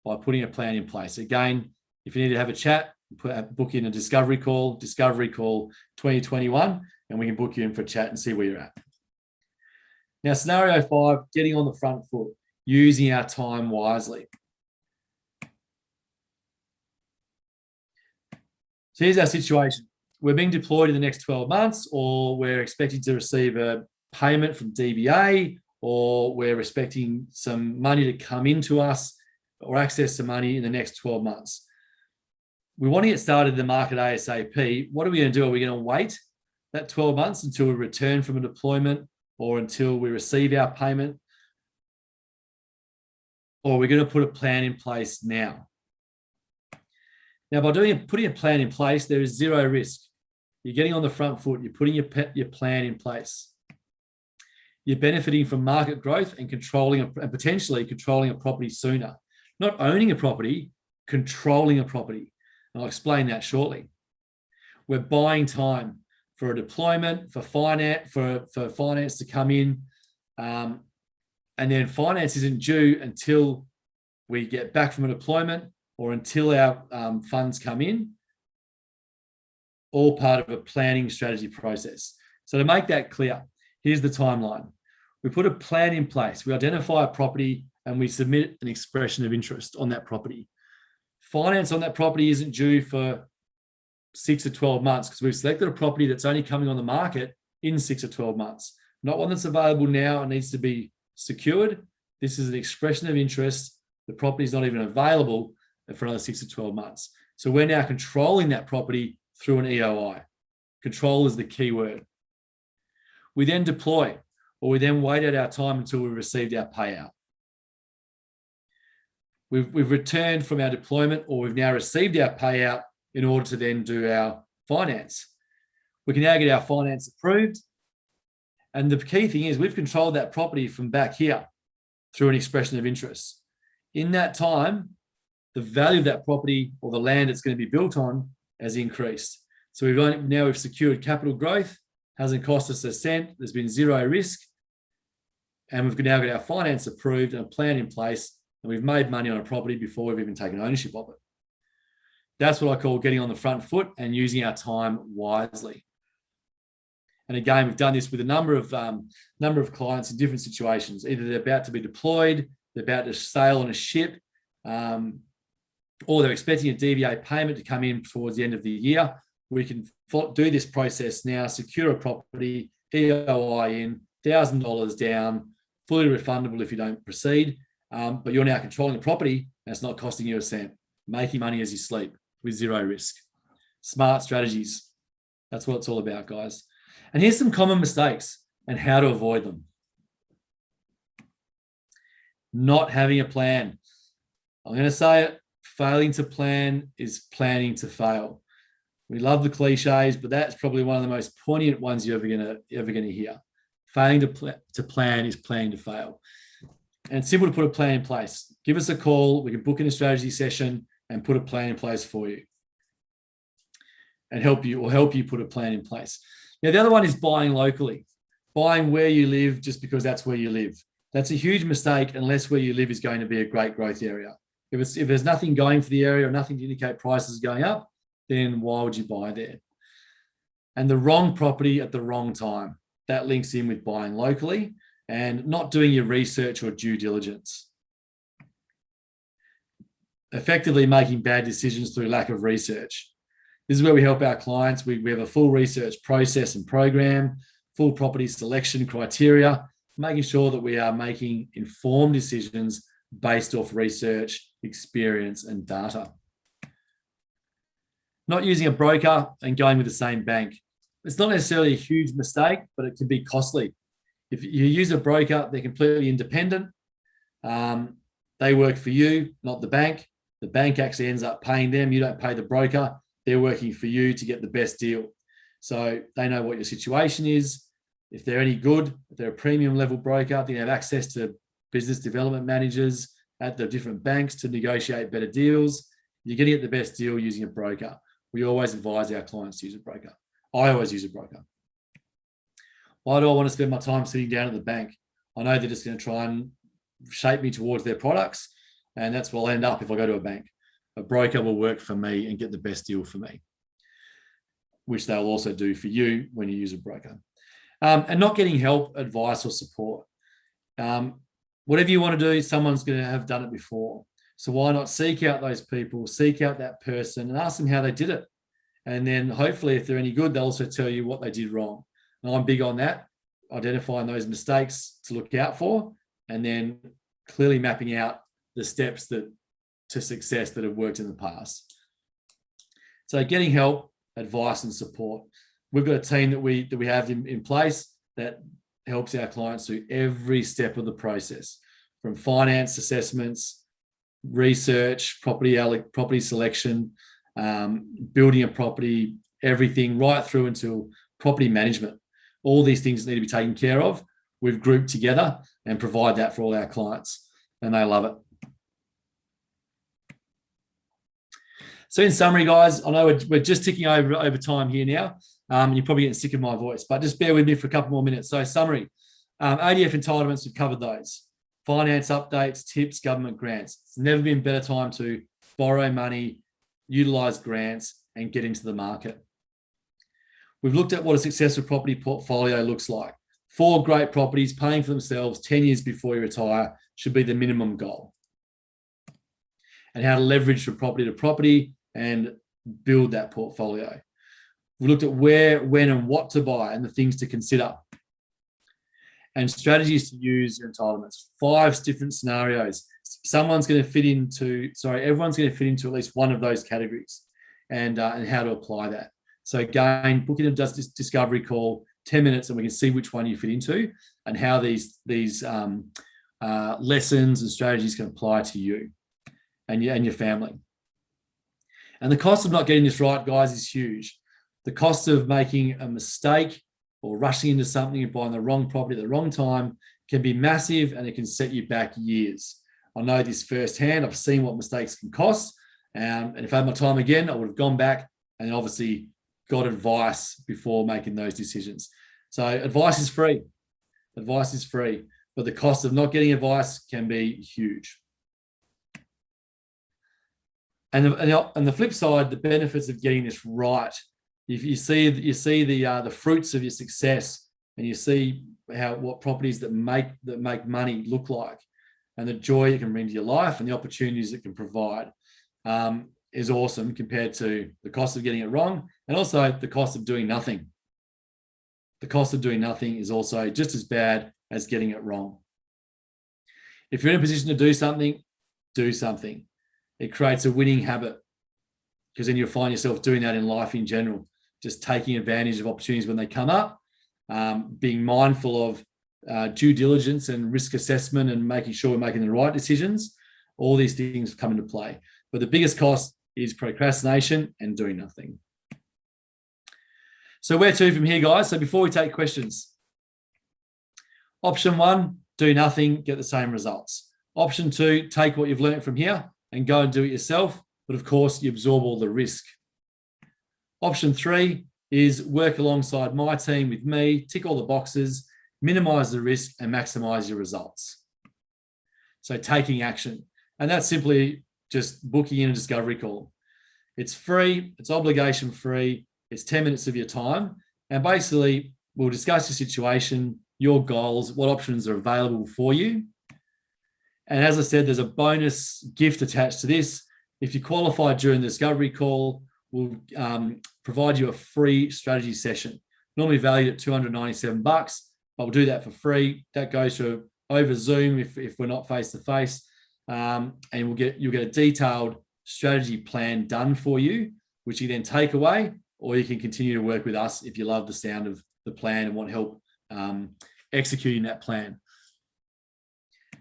by putting a plan in place. Again, if you need to have a chat, book in a discovery call 2021, and we can book you in for a chat and see where you're at. Now, scenario 5, getting on the front foot, using our time wisely. So here's our situation. We're being deployed in the next 12 months, or we're expecting to receive a payment from DVA, or we're expecting some money to come into us or access to money in the next 12 months. We want to get started in the market ASAP. What are we going to do? Are we going to wait that 12 months until we return from a deployment or until we receive our payment? Or are we going to put a plan in place now? Now, by putting a plan in place, there is zero risk. You're getting on the front foot. You're putting your plan in place. you're benefiting from market growth and potentially controlling a property sooner. Not owning a property, controlling a property. And I'll explain that shortly. We're buying time for a deployment, for finance to come in. And then finance isn't due until we get back from a deployment or until our funds come in, all part of a planning strategy process. So to make that clear, here's the timeline. We put a plan in place. We identify a property and we submit an expression of interest on that property. Finance on that property isn't due for 6 to 12 months because we've selected a property that's only coming on the market in 6 to 12 months. Not one that's available now and needs to be secured. This is an expression of interest. The property is not even available for another 6 to 12 months. So we're now controlling that property through an EOI. Control is the key word. We then deploy, or we then wait out our time until we've received our payout. We've returned from our deployment, or we've now received our payout in order to then do our finance. We can now get our finance approved. And the key thing is we've controlled that property from back here through an expression of interest. In that time, the value of that property or the land it's going to be built on has increased. So we've secured capital growth, hasn't cost us a cent, there's been zero risk, and we've now got our finance approved and a plan in place, and we've made money on a property before we've even taken ownership of it. That's what I call getting on the front foot and using our time wisely. And again, we've done this with a number of clients in different situations. Either they're about to be deployed, they're about to sail on a ship, or they're expecting a DVA payment to come in towards the end of the year. We can do this process now, secure a property, EOI in, $1,000 down, fully refundable if you don't proceed. But you're now controlling the property and it's not costing you a cent, making money as you sleep with zero risk. Smart strategies. That's what it's all about, guys. And here's some common mistakes and how to avoid them. Not having a plan. I'm going to say it. Failing to plan is planning to fail. We love the cliches, but that's probably one of the most poignant ones you're ever going to hear. Failing to plan is planning to fail. And it's simple to put a plan in place. Give us a call. We can book in a strategy session and put a plan in place for you and help you put a plan in place. Now, the other one is buying locally, buying where you live just because that's where you live. That's a huge mistake unless where you live is going to be a great growth area. If there's nothing going for the area or nothing to indicate prices going up, then why would you buy there? And the wrong property at the wrong time. That links in with buying locally and not doing your research or due diligence. Effectively making bad decisions through lack of research. This is where we help our clients. We have a full research process and program, full property selection criteria, making sure that we are making informed decisions based off research, experience, and data. Not using a broker and going with the same bank. It's not necessarily a huge mistake, but it can be costly. If you use a broker, they're completely independent. They work for you, not the bank. The bank actually ends up paying them. You don't pay the broker. They're working for you to get the best deal. So they know what your situation is. If they're any good, if they're a premium level broker, they have access to business development managers at the different banks to negotiate better deals. You're going to get the best deal using a broker. We always advise our clients to use a broker. I always use a broker. Why do I want to spend my time sitting down at the bank? I know they're just going to try and shape me towards their products, and that's where I'll end up if I go to a bank. A broker will work for me and get the best deal for me, which they'll also do for you when you use a broker. And not getting help, advice, or support. Whatever you want to do, someone's going to have done it before. So why not seek out those people, seek out that person and ask them how they did it. And then hopefully if they're any good, they'll also tell you what they did wrong. And I'm big on that, identifying those mistakes to look out for and then clearly mapping out the steps to success that have worked in the past. So getting help, advice and support. We've got a team that we have in place that helps our clients through every step of the process, from finance assessments, research, property selection, building a property, everything right through until property management. All these things need to be taken care of. we've grouped together and provide that for all our clients, and they love it. So in summary, guys, I know we're just ticking over time here now. You're probably getting sick of my voice, but just bear with me for a couple more minutes. So summary, ADF entitlements, we've covered those. Finance updates, tips, government grants. It's never been a better time to borrow money, utilise grants, and get into the market. We've looked at what a successful property portfolio looks like. 4 great properties paying for themselves 10 years before you retire should be the minimum goal. And how to leverage from property to property and build that portfolio. We looked at where, when, and what to buy and the things to consider. And strategies to use your entitlements. 5 different scenarios. Everyone's going to fit into at least one of those categories, and how to apply that. So again, book in a discovery call, 10 minutes, and we can see which one you fit into and how these lessons and strategies can apply to you and your family. And the cost of not getting this right, guys, is huge. The cost of making a mistake or rushing into something and buying the wrong property at the wrong time can be massive, and it can set you back years. I know this firsthand. I've seen what mistakes can cost. And if I had my time again, I would have gone back and obviously got advice before making those decisions. So advice is free. Advice is free, but the cost of not getting advice can be huge. And the flip side, the benefits of getting this right. If you see the fruits of your success, and you see what properties that make money look like, and the joy it can bring to your life and the opportunities it can provide, is awesome compared to the cost of getting it wrong, and also the cost of doing nothing. The cost of doing nothing is also just as bad as getting it wrong. If you're in a position to do something, do something. It creates a winning habit, because then you'll find yourself doing that in life in general, just taking advantage of opportunities when they come up, being mindful of due diligence and risk assessment and making sure we're making the right decisions. All these things come into play. But the biggest cost is procrastination and doing nothing. So where to from here, guys? So before we take questions, option 1, do nothing, get the same results. Option 2, take what you've learned from here and go and do it yourself. But of course, you absorb all the risk. Option 3 is work alongside my team with me, tick all the boxes, minimize the risk, and maximize your results. So taking action. And that's simply just booking in a discovery call. It's free, it's obligation free, it's 10 minutes of your time. And basically, we'll discuss your situation, your goals, what options are available for you. And as I said, there's a bonus gift attached to this. If you qualify during the discovery call, we'll provide you a free strategy session, normally valued at $297, but we'll do that for free. That goes to over Zoom if we're not face to face, and you'll get a detailed strategy plan done for you, which you then take away, or you can continue to work with us if you love the sound of the plan and want help executing that plan.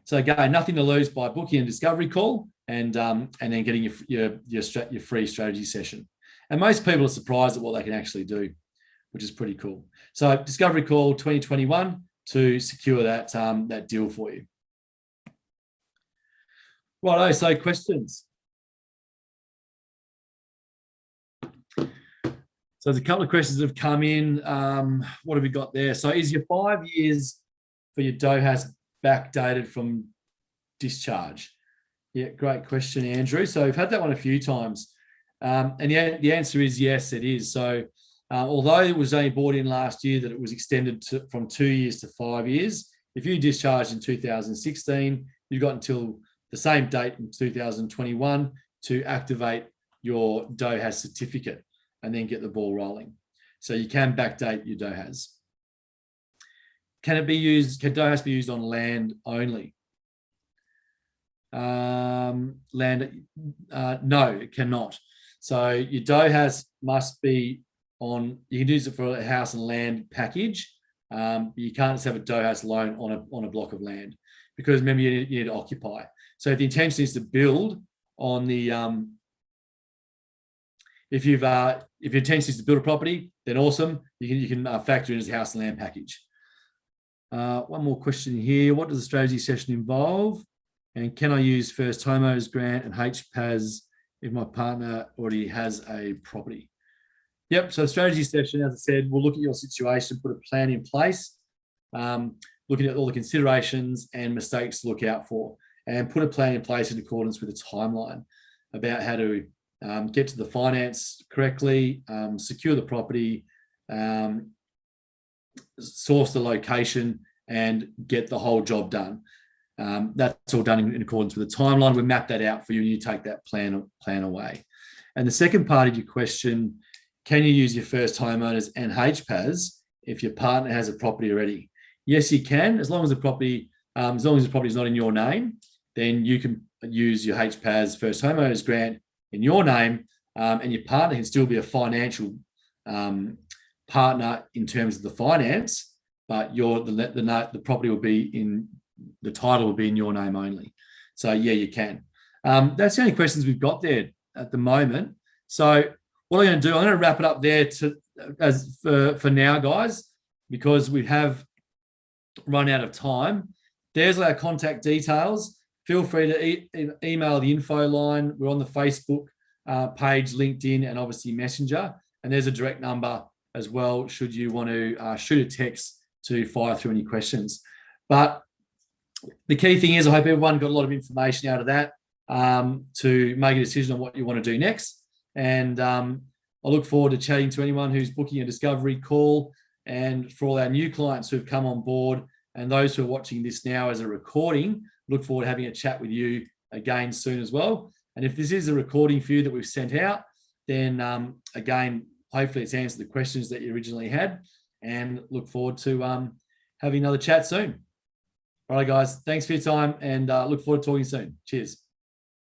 So again, nothing to lose by booking a discovery call and then getting your free strategy session. And most people are surprised at what they can actually do, which is pretty cool. So discovery call 2021 to secure that deal for you. Righto, so questions. So there's a couple of questions that have come in. What have we got there? So is your 5 years for your DOHAS backdated from discharge? Yeah, great question, Andrew. So we've had that one a few times. And the answer is yes, it is. So although it was only brought in last year that it was extended from 2 years to 5 years, if you discharged in 2016, you've got until the same date in 2021 to activate your DOHAS certificate and then get the ball rolling. So you can backdate your DOHAS. Can DOHAS be used on land only? No, it cannot. So your DOHAS must be on, you can use it for a house and land package. But you can't just have a DOHAS loan on a block of land, because remember, you need to occupy. So if the intention is to build on the, if your intention is to build a property, then awesome. You can factor in as a house and land package. One more question here. What does the strategy session involve? And can I use first homeowners grant and HPAS if my partner already has a property? Yep. So strategy session, as I said, we'll look at your situation, put a plan in place, looking at all the considerations and mistakes to look out for, and put a plan in place in accordance with a timeline about how to get to the finance correctly, secure the property, source the location, and get the whole job done. That's all done in accordance with the timeline. We map that out for you and you take that plan away. And the second part of your question, can you use your first homeowners and HPAS if your partner has a property already? Yes, you can, as long as the property is not in your name, then you can use your HPAS first homeowners grant in your name, and your partner can still be a financial partner in terms of the finance, but the property will be in, the title will be in your name only. So yeah, you can. That's the only questions we've got there at the moment. So what I'm going to do, I'm going to wrap it up there for now, guys, because we have run out of time. There's our contact details. Feel free to email the info line. We're on the Facebook page, LinkedIn, and obviously Messenger. And there's a direct number as well, should you want to shoot a text to fire through any questions. But the key thing is, I hope everyone got a lot of information out of that to make a decision on what you want to do next. And I look forward to chatting to anyone who's booking a discovery call, and for all our new clients who've come on board and those who are watching this now as a recording, look forward to having a chat with you again soon as well. And if this is a recording for you that we've sent out, then again, hopefully it's answered the questions that you originally had, and look forward to having another chat soon. All right, guys, thanks for your time, and look forward to talking soon. Cheers.